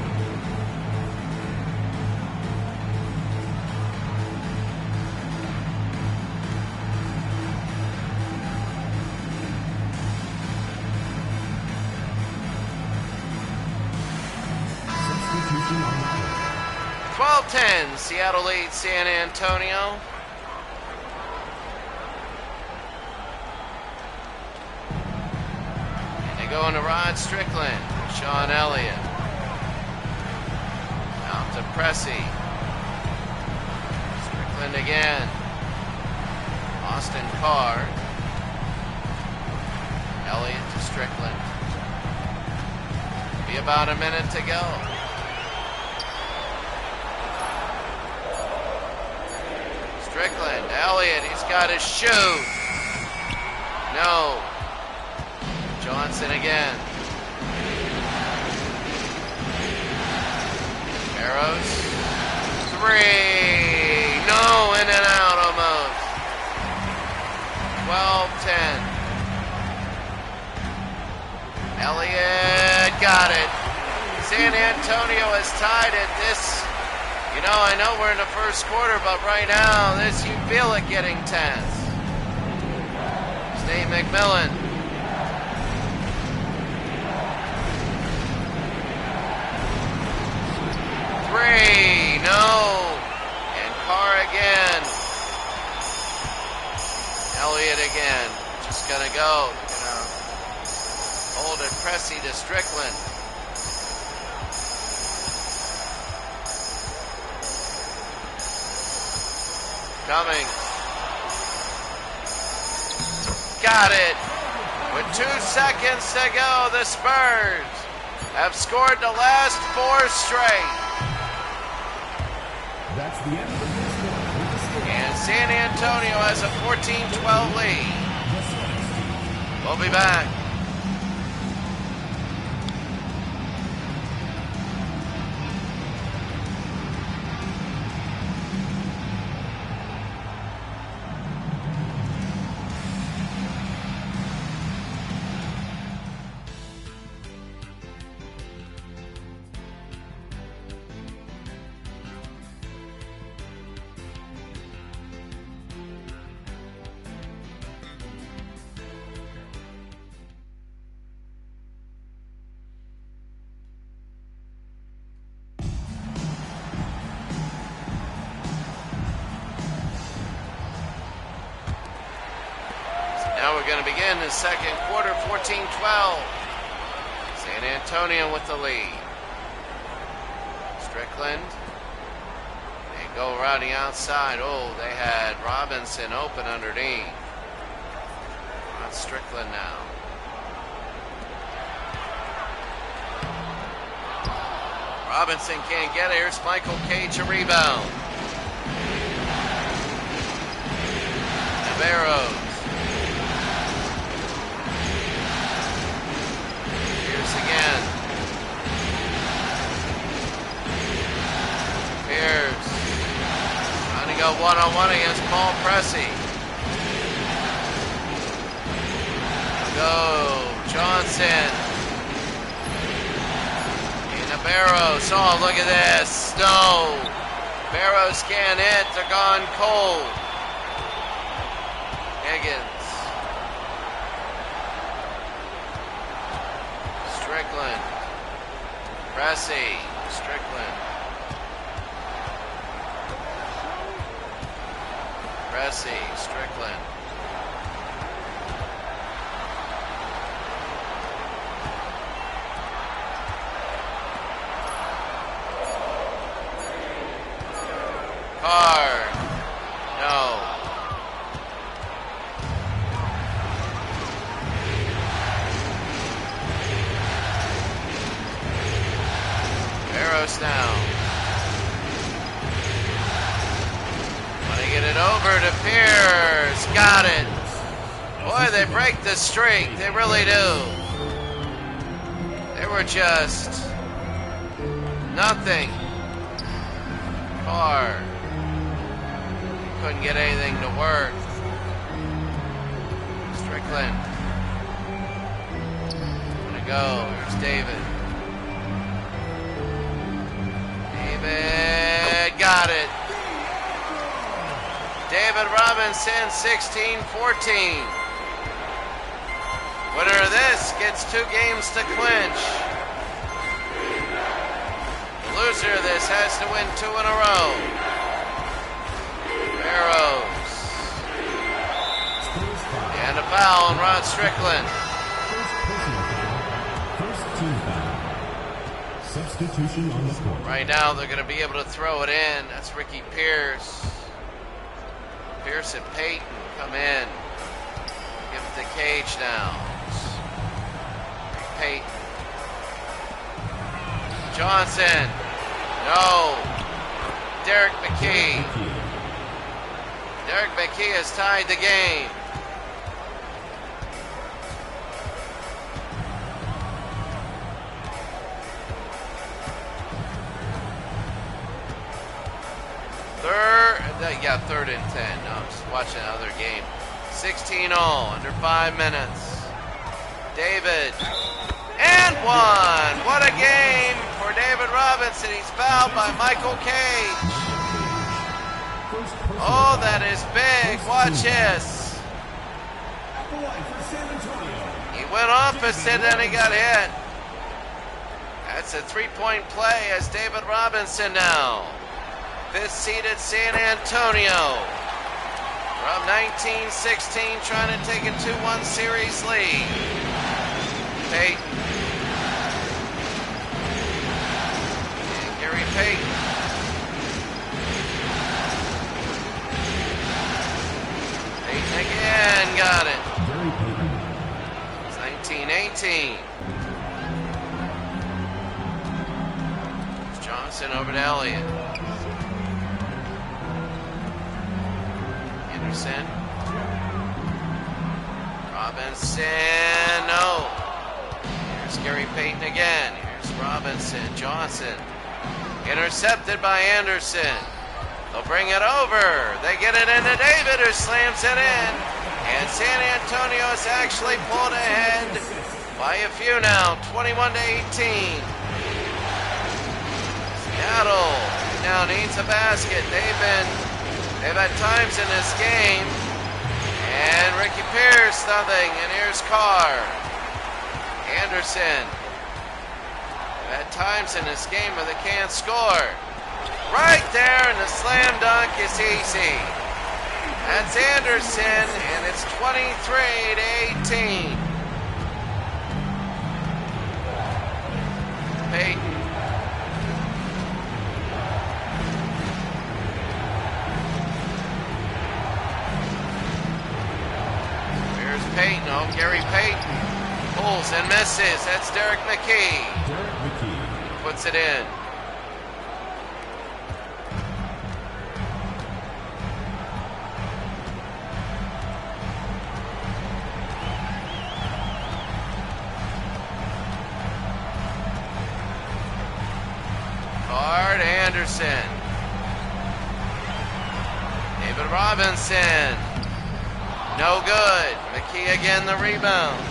Substitution on the court. 12-10. Seattle leads San Antonio. Going to Rod Strickland, Sean Elliott, out to Pressey, Strickland again, Austin Carr, Elliott to Strickland, be about a minute to go. Strickland, Elliott, he's got his shoot, no. Johnson again. Arrows. 3. No, in and out almost. 12-10. Elliott got it. San Antonio has tied it. This, you know, I know we're in the first quarter, but right now, this, you feel it getting tense. Nate McMillan. No. And Carr again. Elliott again. Just gonna go. Hold it. Pressey to Strickland. Coming. Got it. With 2 seconds to go, the Spurs have scored the last 4 straight. That's the end of this one. And San Antonio has a 14-12 lead. We'll be back. Now we're going to begin the second quarter, 14-12. San Antonio with the lead. Strickland. They go around the outside. Oh, they had Robinson open underneath. On Strickland now. Robinson can't get it. Here's Michael Cage, a rebound. Navarro. Again. Pierce trying to go one-on-one against Paul Pressey. Go Johnson. And Barrows. Oh, look at this. No. Barrows can't hit. They're gone cold. Higgins. Strickland. Pressey. Strickland. Pressey. Strickland. Card. No. Barrows now. Want to get it over to Pierce. Got it. Boy, they break the streak. They really do. They were just nothing. Carr. Couldn't get anything to work. Strickland. Gonna go. Here's David. David got it. David Robinson, 16-14. Winner of this gets 2 games to clinch. The loser of this has to win 2 in a row. Barrows. And a foul on Rod Strickland. First team foul. Substitution on the court. Right now they're going to be able to throw it in. That's Ricky Pierce. Pierce and Payton come in. Give it to Cage now. Payton. Johnson. No. Derek McKee. Derek McKee has tied the game. Third and 10. No, I'm just watching another game. 16-0, under 5 minutes. David. And 1. What a game for David Robinson. He's fouled by Michael Cage. Oh, that is big. Watch this. He went opposite and he got hit. That's a 3-point play as David Robinson now. 5th seeded San Antonio. We're up 19-16, trying to take a 2-1 series lead. Payton. And Gary Payton. Payton again, got it. It's 19-18. Johnson over to Elliott. Anderson. Robinson, no. Here's Gary Payton again. Here's Robinson. Johnson. Intercepted by Anderson. They'll bring it over. They get it into David, who slams it in. And San Antonio is actually pulled ahead by a few now, 21-18. Seattle now needs a basket. They've had times in this game. And Ricky Pierce, nothing. And here's Carr. Anderson. They've had times in this game where they can't score. Right there, and the slam dunk is easy. That's Anderson, and it's 23-18. Payton. Here's Payton. Oh, Gary Payton pulls and misses. That's Derek McKee. Derek McKee puts it in. Card Anderson. David Robinson. No good. McKee again the rebound.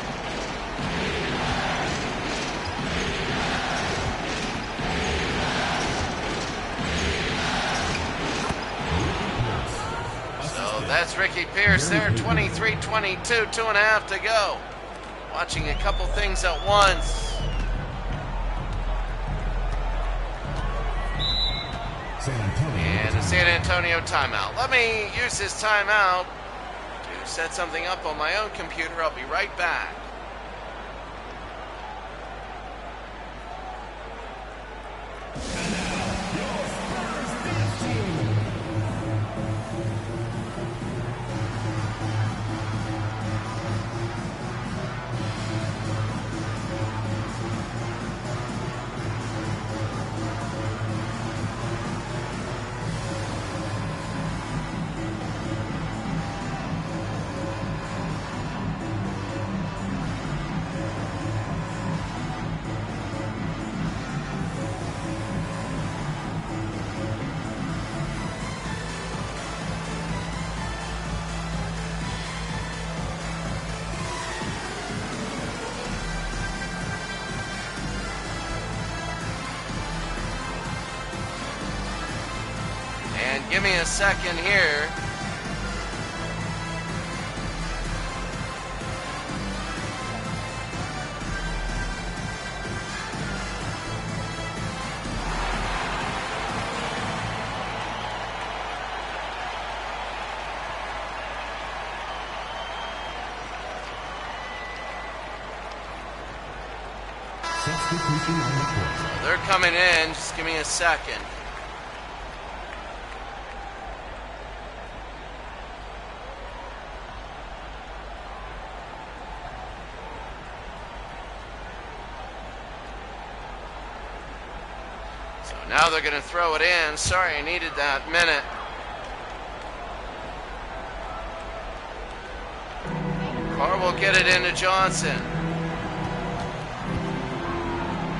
So that's Ricky Pierce there, 23-22, 2.5 to go. Watching a couple things at once. And a San Antonio timeout. Let me use this timeout to set something up on my own computer. I'll be right back. Give me a second here. Substitution on the court. They're coming in. Just give me a second. So now they're going to throw it in. Sorry, I needed that minute. Carr will get it into Johnson.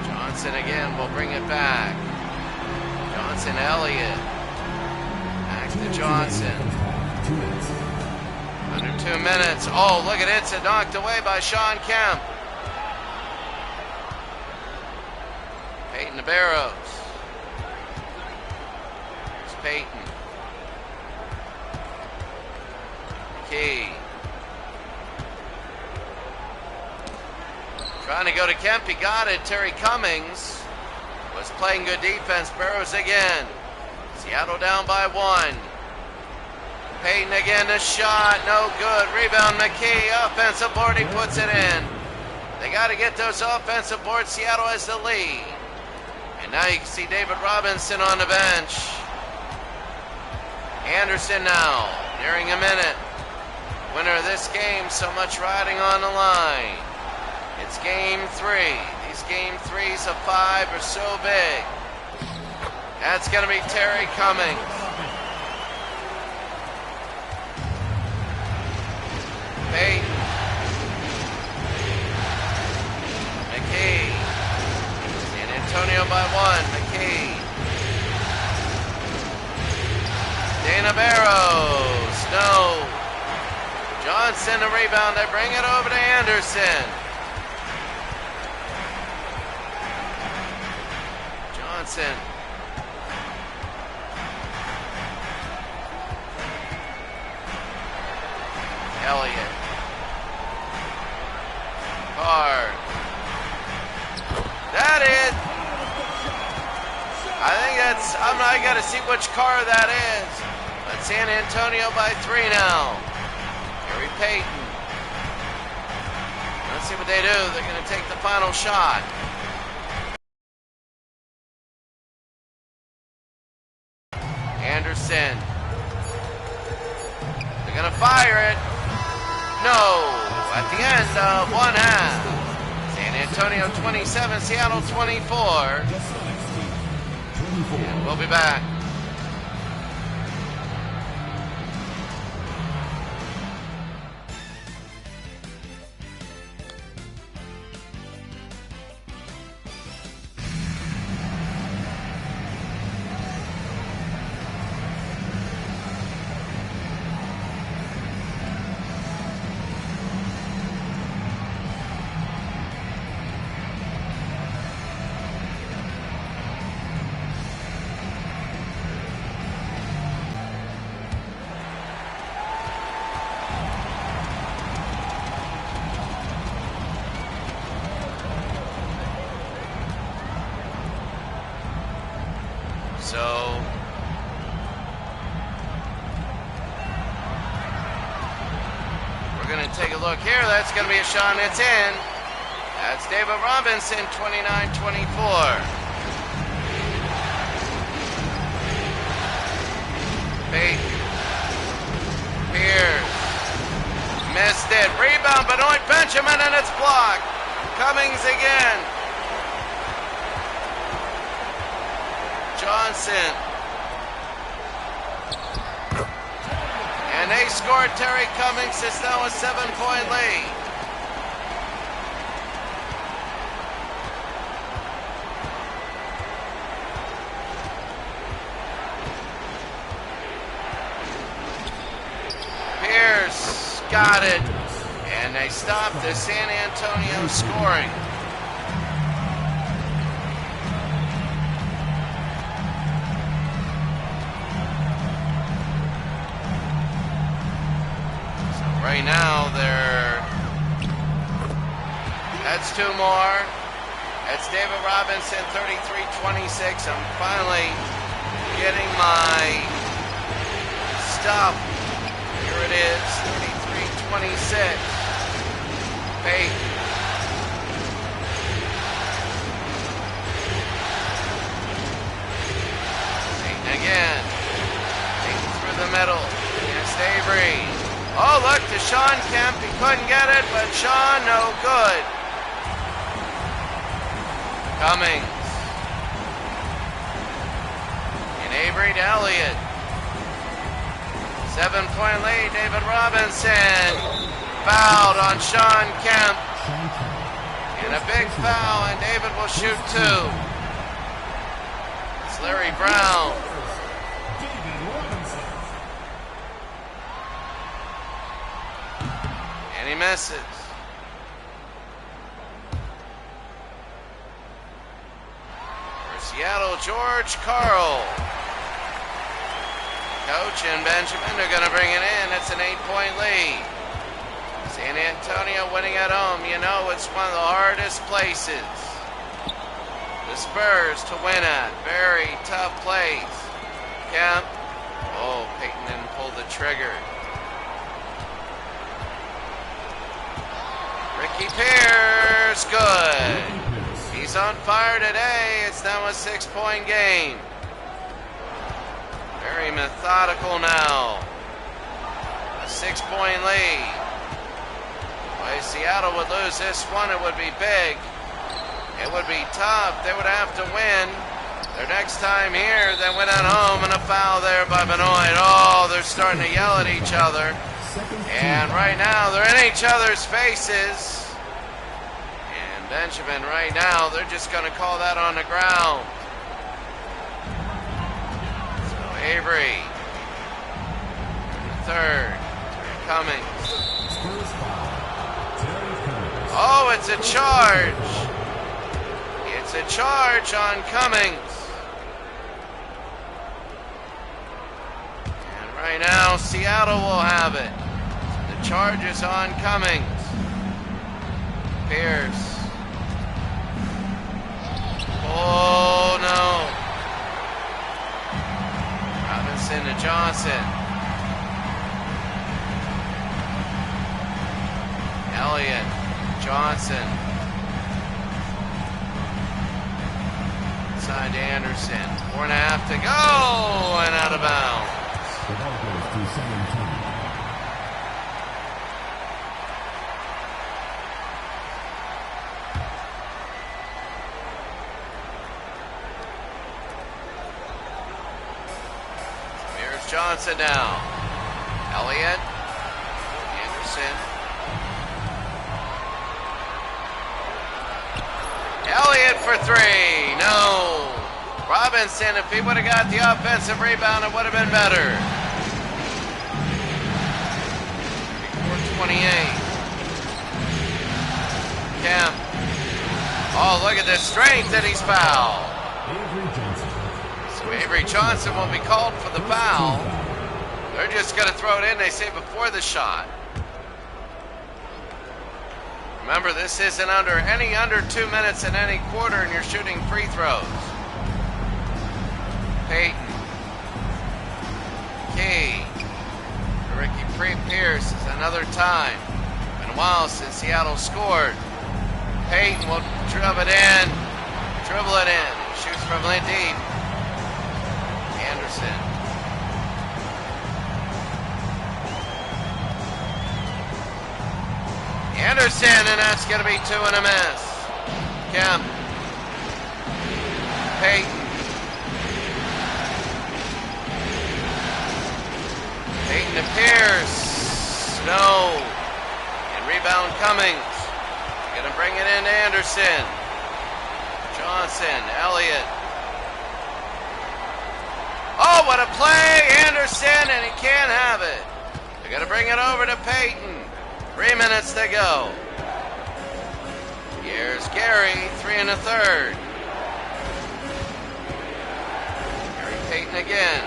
Johnson again will bring it back. Johnson, Elliott. Back to Johnson. Under 2 minutes. Oh, look at it. It's knocked away by Sean Kemp. Peyton to Barrows. It's Peyton. McKee. Trying to go to Kemp, he got it. Terry Cummings was playing good defense. Barrows again. Seattle down by 1. Peyton again, a shot, no good. Rebound, McKee, offensive board, he puts it in. They got to get those offensive boards. Seattle has the lead. And now you can see David Robinson on the bench. Anderson now, nearing a minute. Winner of this game, so much riding on the line. It's game 3. These game 3s of 5 are so big. That's going to be Terry Cummings. Peyton. McKee. San Antonio by 1. McKee. Dana Barrows. No. Johnson, a rebound. They bring it over to Anderson. Johnson. Elliott. Carr. That is. I think that's. I got to see which Carr that is. But San Antonio by 3 now. Gary Payton. Let's see what they do. They're going to take the final shot. Anderson. They're going to fire it. No. At the end of 1 half. San Antonio 27, Seattle 24. And we'll be back. So we're going to take a look here. That's going to be a shot and it's in. That's David Robinson, 29-24. Peyton. Pierce. Missed it. Rebound, Benoit Benjamin, and it's blocked. Cummings again. Johnson. And they scored. Terry Cummings is now a 7-point lead. Pierce got it. And they stopped the San Antonio scoring. Right now, that's two more. It's David Robinson, 33-26. I'm finally getting my stop. Here it is, 33-26. Peyton. Peyton again. Peyton through the middle. Against Avery. Oh, look, to Sean Kemp. He couldn't get it, but Sean, no good. Cummings. And Avery to Elliott. 7-point lead, David Robinson. Fouled on Sean Kemp. And a big foul, and David will shoot two. It's Larry Brown. And he misses. For Seattle, George Karl. Coach and Benjamin are going to bring it in. It's an 8-point lead. San Antonio winning at home. You know it's one of the hardest places. The Spurs to win at. Very tough place. Kemp. Oh, Peyton didn't pull the trigger. Ricky Pierce, good. He's on fire today. It's now a 6-point game. Very methodical now. A 6-point lead. If Seattle would lose this one, it would be big. It would be tough. They would have to win their next time here. They went at home, and a foul there by Benoit. Oh, they're starting to yell at each other. And right now, they're in each other's faces. And Benjamin, right now, they're just going to call that on the ground. So Avery, third, Cummings. Oh, it's a charge. It's a charge on Cummings. And right now, Seattle will have it. The charge is on Cummings. Pierce. Oh, no. Robinson to Johnson. Elliott. Johnson. Inside to Anderson. 4.5 to go, and out of bounds. The ball goes to San Antonio. Here's Johnson now. Elliott. Anderson. Elliott for three. No. Robinson, if he would have got the offensive rebound, it would have been better. 4:28. Kemp. Oh, look at the strength that he's fouled. So Avery Johnson will be called for the foul. They're just going to throw it in, they say, before the shot. Remember, this isn't under 2 minutes in any quarter, and you're shooting free throws. Peyton. Key. Ricky Pierce is another time. Been a while since Seattle scored. Peyton will dribble it in. Shoots from deep. Anderson. Anderson, and that's going to be 2 and a miss. Kemp. Peyton. Peyton to Pierce. No. And rebound Cummings. Going to bring it in to Anderson. Johnson. Elliott. Oh, what a play. Anderson, and he can't have it. They're going to bring it over to Peyton. 3 minutes to go. Here's Gary, 3 1/3. Gary Peyton again.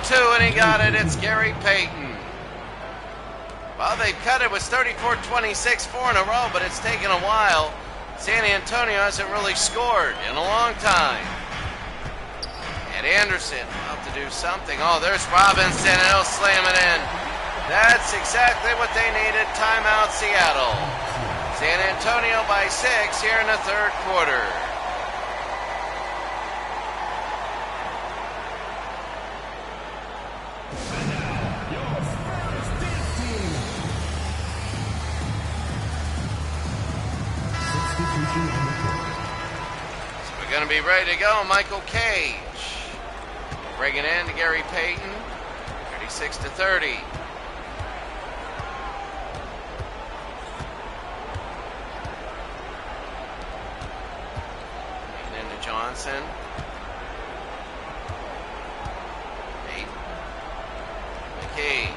2, and he got it. It's Gary Payton. Well, they've cut it. It was 34-26, 4 in a row, but it's taken a while. San Antonio hasn't really scored in a long time. And Anderson will have to do something. Oh, there's Robinson, and he'll slam it in. That's exactly what they needed. Timeout, Seattle. San Antonio by 6 here in the third quarter. So we're going to be ready to go. Michael Cage bringing in to Gary Payton, 36-30. Johnson. 8. McKee.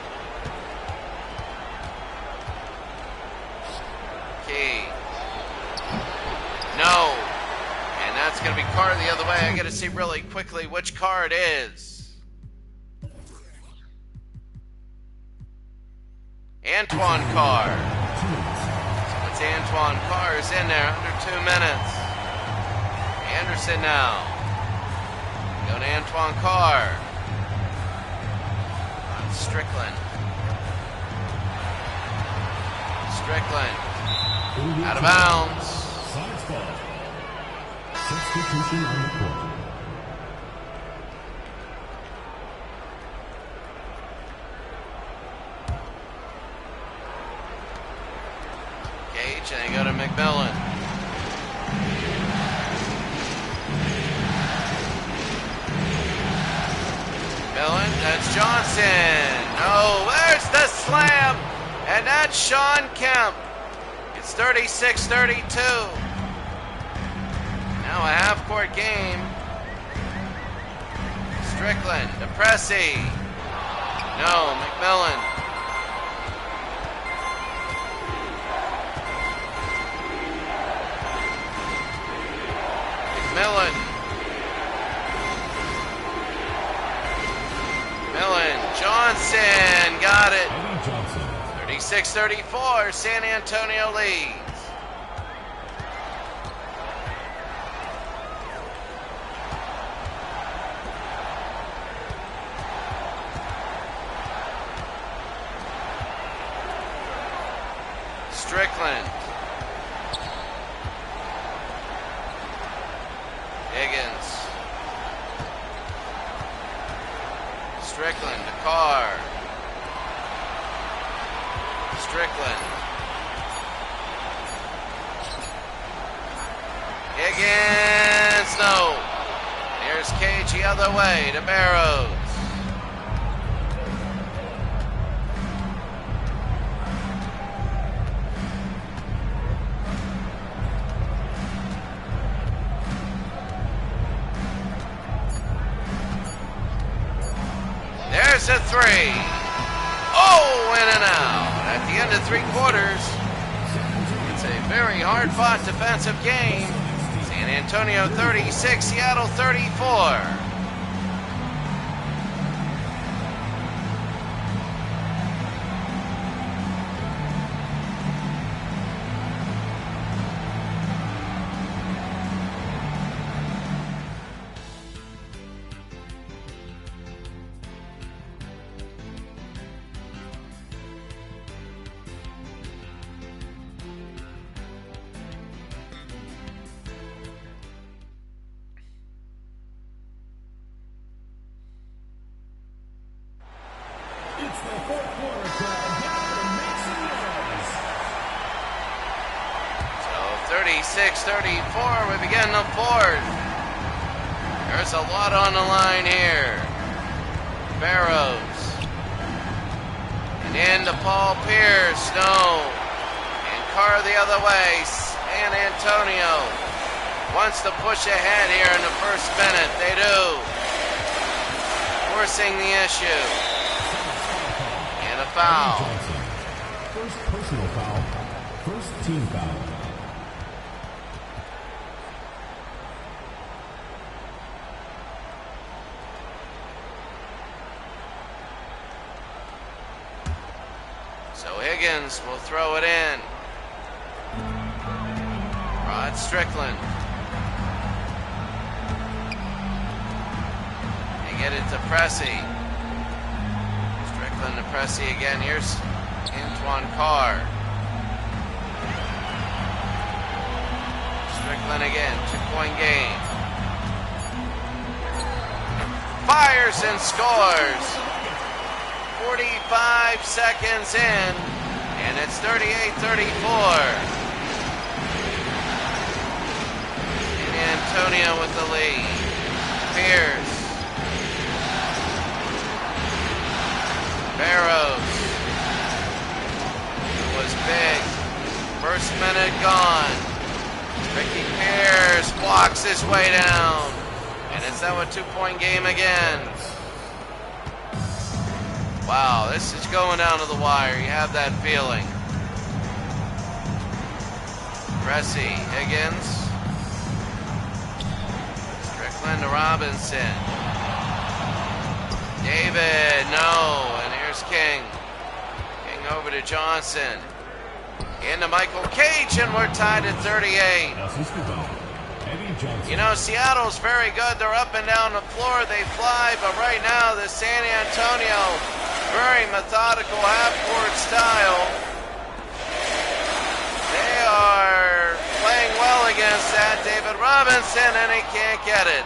No. And that's going to be Carr the other way. I got to see really quickly which Carr it is. Antoine Carr. So it's Antoine Carr is in there under 2 minutes. Anderson now. Going to Antoine Carr. On Strickland. Out of bounds. Substitution on the court. Gage, and they go to McMillan. That's Johnson. Oh, there's the slam. And that's Sean Kemp. It's 36-32. Now a half-court game. Strickland to Pressey. No, McMillan. Johnson got it. 36-34, San Antonio leads. Strickland. Higgins. Strickland to Carr. Strickland. Higgins, no. Here's Cage the other way to Barrows. There's a 3. Oh, in and out. At the end of 3 quarters, it's a very hard-fought defensive game. San Antonio 36, Seattle 34. It's the fourth quarter crowd here to make some noise. So 36-34, we begin the fourth. There's a lot on the line here. Barrows. And into Paul Pierce, no. And Carr the other way. San Antonio wants to push ahead here in the first minute. They do. Forcing the issue. And a foul. First personal foul. First team foul. Barrows will throw it in. Rod Strickland. They get it to Pressey. Strickland to Pressey again. Here's Antoine Carr. Strickland again. 2-point game. Fires and scores. 45 seconds in, and it's 38-34. And Antonio with the lead. Pierce. Barrows. It was big. First minute gone. Ricky Pierce walks his way down. And it's now a 2-point game again. Wow, this is going down to the wire. You have that feeling. Pressey, Higgins. Strickland to Robinson. David, no. And here's King. King over to Johnson. Into Michael Cage, and we're tied at 38. You know, Seattle's very good. They're up and down the floor. They fly, but right now the San Antonio, very methodical half-court style. They are playing well against that. David Robinson, and he can't get it.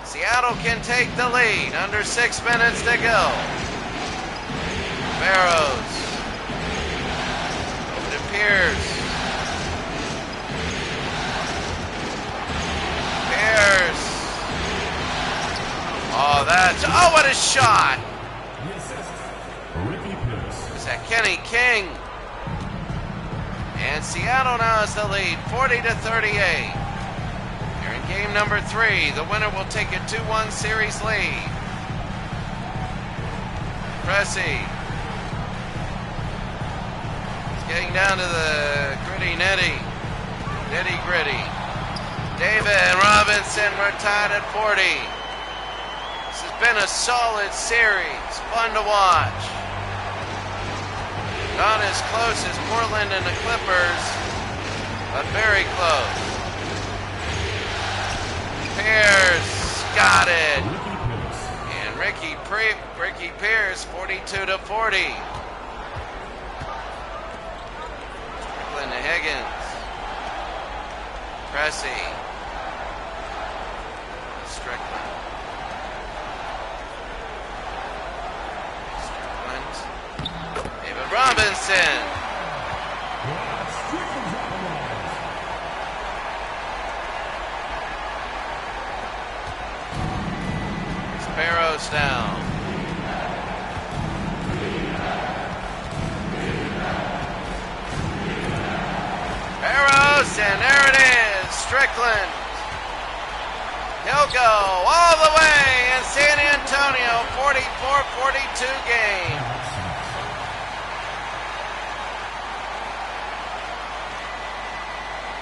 Seattle can take the lead. Under 6 minutes to go. Barrows. Over to Pierce. Pierce. Oh, what a shot. Is that Kenny King? And Seattle now has the lead, 40-38. Here in game number 3, the winner will take a 2-1 series lead. Pressey. It's getting down to the nitty-gritty. David Robinson, we're tied at 40. This has been a solid series, fun to watch. Not as close as Portland and the Clippers, but very close. Pierce got it. And Ricky Pierce, 42-40. Strickland to Higgins. Pressey. Strickland. David Robinson. Barrows down. Barrows, and there it is. Strickland. He'll go all the way in San Antonio, 44-42 game.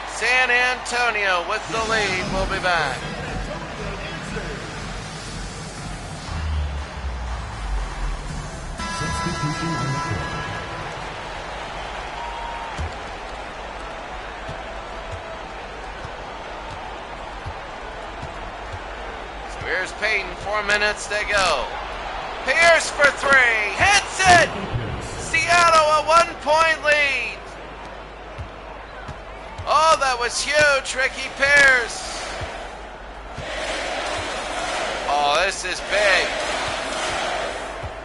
San Antonio with the lead. We'll be back. So here's Payton, 4 minutes to go. Pierce for 3, hits it! Seattle a 1-point lead. Oh, that was huge, Ricky Pierce. Oh, this is big.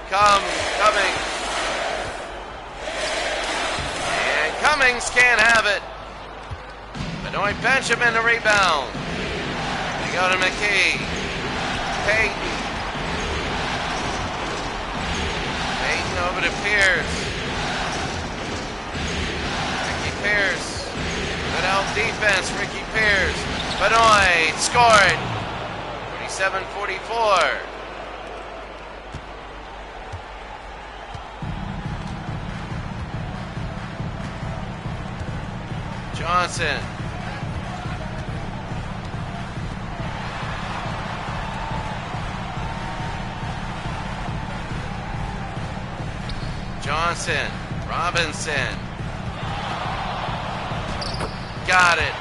Cummings. And Cummings can't have it. Benoit Benjamin to rebound. They go to McKee. Payton. Payton over to Pierce. Ricky Pierce. Good help defense, Ricky Pierce. Benoit scored. 47-44. Johnson. Johnson. Robinson. Got it.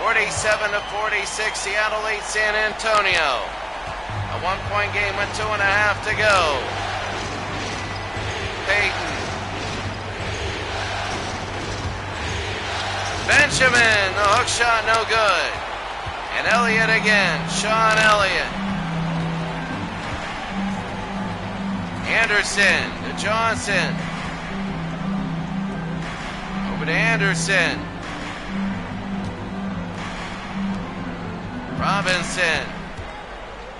47-46, Seattle leads San Antonio. A 1-point game with 2.5 to go. Peyton. Benjamin, the hook shot no good. And Elliott again, Sean Elliott. Anderson to Johnson. Over to Anderson. Robinson.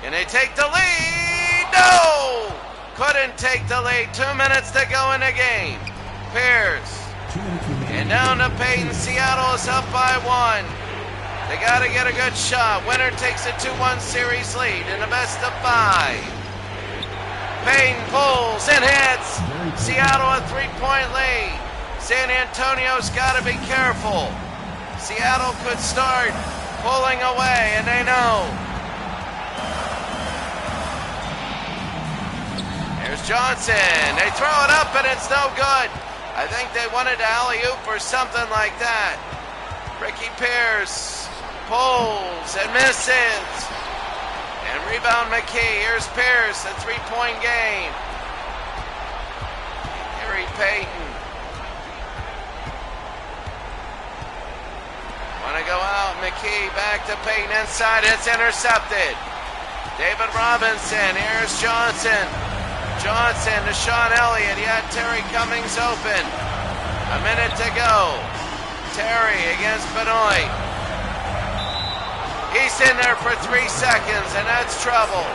Can they take the lead? No! Couldn't take the lead. 2 minutes to go in the game. Pierce. And down to Peyton. Seattle is up by 1. They got to get a good shot. Winner takes a 2-1 series lead in the best of 5. Payne pulls and hits. Seattle a 3-point lead. San Antonio's got to be careful. Seattle could start pulling away, and they know. There's Johnson. They throw it up, and it's no good. I think they wanted to alley-oop or something like that. Ricky Pierce pulls and misses. And rebound McKee. Here's Pierce, a 3-point game. Gary Payton. Want to go out. McKee back to Payton inside. It's intercepted. David Robinson. Here's Johnson. Johnson to Sean Elliott. He had Terry Cummings open. A minute to go. Terry against Benoit. He's in there for 3 seconds, and that's trouble.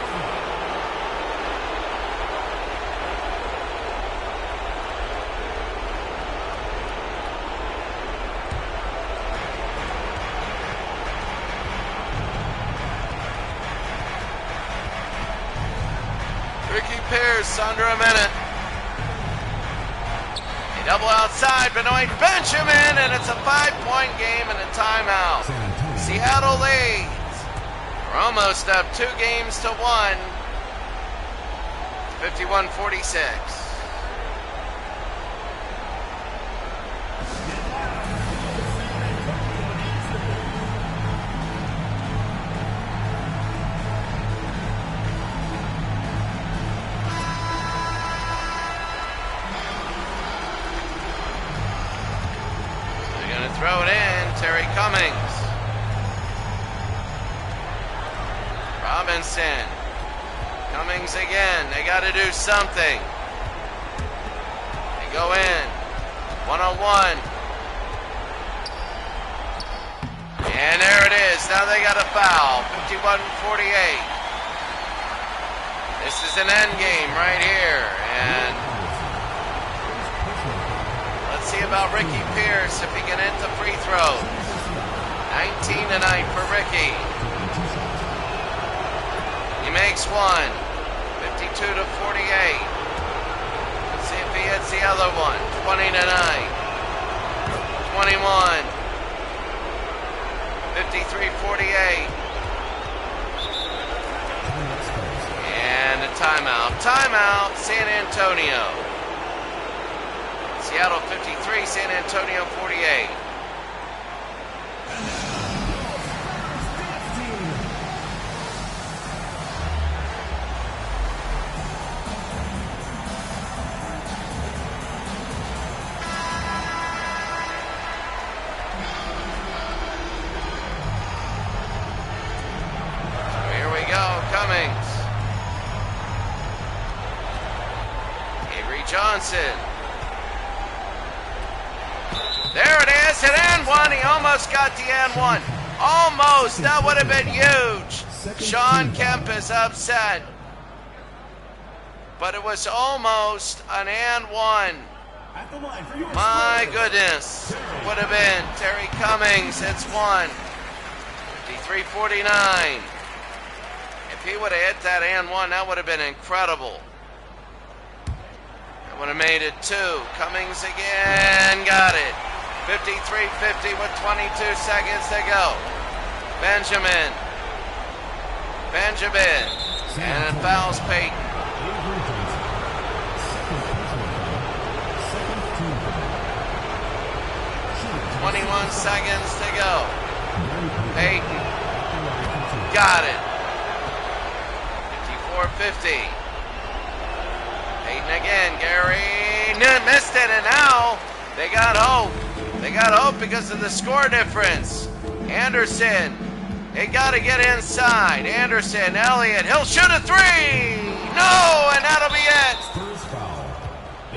Ricky Pierce under a minute. They double outside, Benoit Benjamin, and it's a 5-point game and a timeout. Seattle leads. We're almost up 2 games to 1. 51-46. Throw it in, Terry Cummings. Robinson. Cummings again. They got to do something. They go in. 1-on-1. And there it is. Now they got a foul. 51-48. This is an end game right here. And let's see about Ricky Pierce if he can hit the free throws. 19 tonight for Ricky. He makes one. 52-48. Let's see if he hits the other one. 20 tonight. 21. 53-48. And a timeout. Timeout, San Antonio. Seattle 53, San Antonio 48. Here we go, Cummings. Avery Johnson. There it is, an and one. He almost got the and one. Almost. That would have been huge. Sean Kemp is upset. But it was almost an and one. My goodness. Would have been Terry Cummings. It's one. 53-49. If he would have hit that and one, that would have been incredible. That would have made it 2. Cummings again. Got it. 53-50 with 22 seconds to go. Benjamin. And it fouls Peyton. 21 seconds to go. Peyton got it. 54-50. Peyton again. Gary missed it, and now they got hope. They got hope because of the score difference. Anderson, they got to get inside. Anderson, Elliott, he'll shoot a three. No, and that'll be it.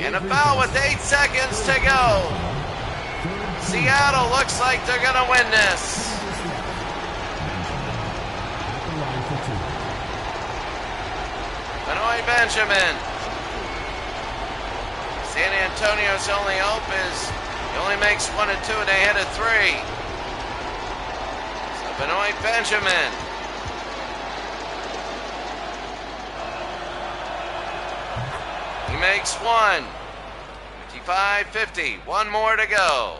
And a foul with 8 seconds to go. Seattle looks like they're going to win this. Benoit Benjamin. San Antonio's only hope is he only makes 1 and 2 and they hit a 3. So Benoit Benjamin. He makes 1. 55-50. 1 more to go.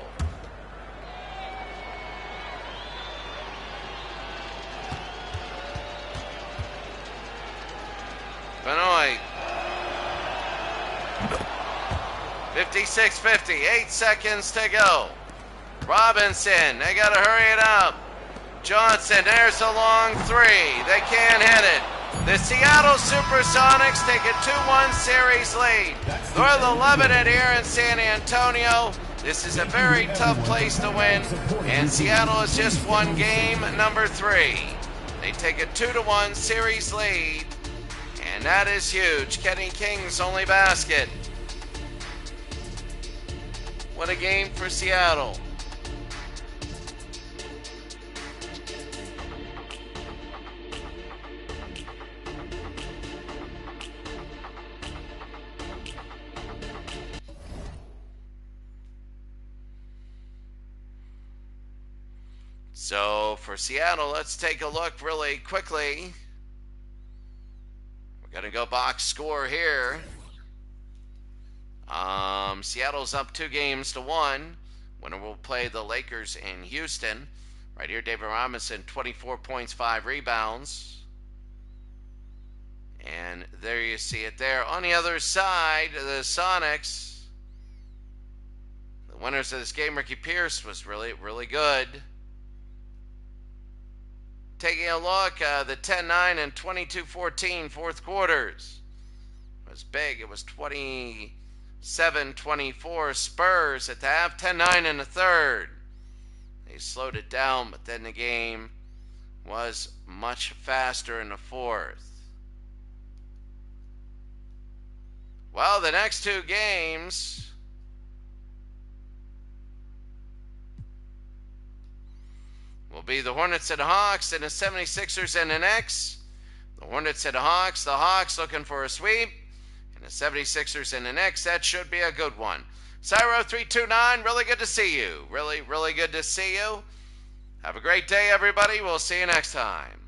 Benoit. 56-50. 8 seconds to go. Robinson. They got to hurry it up. Johnson. There's a long 3. They can't hit it. The Seattle Supersonics take a 2-1 series lead. They're the Lebanon here in San Antonio. This is a very tough place to win, and Seattle has just won game number 3. They take a 2-1 series lead, and that is huge. Kenny King's only basket. What a game for Seattle. So for Seattle, let's take a look really quickly. We're going to go box score here. Seattle's up 2-1. Winner will play the Lakers in Houston. Right here, David Robinson, 24 points, 5 rebounds. And there you see it there. On the other side, the Sonics. The winners of this game, Ricky Pierce was really, really good. Taking a look, the 10-9 and 22-14 fourth quarters was big. It was 27-24 Spurs at the half, 10-9 in the third. They slowed it down, but then the game was much faster in the fourth. Well, the next 2 games will be the Hornets and the Hawks and the 76ers and the Knicks. The Hornets and the Hawks looking for a sweep. And the 76ers and the Knicks, that should be a good one. Cyro329, really good to see you. Really, really good to see you. Have a great day, everybody. We'll see you next time.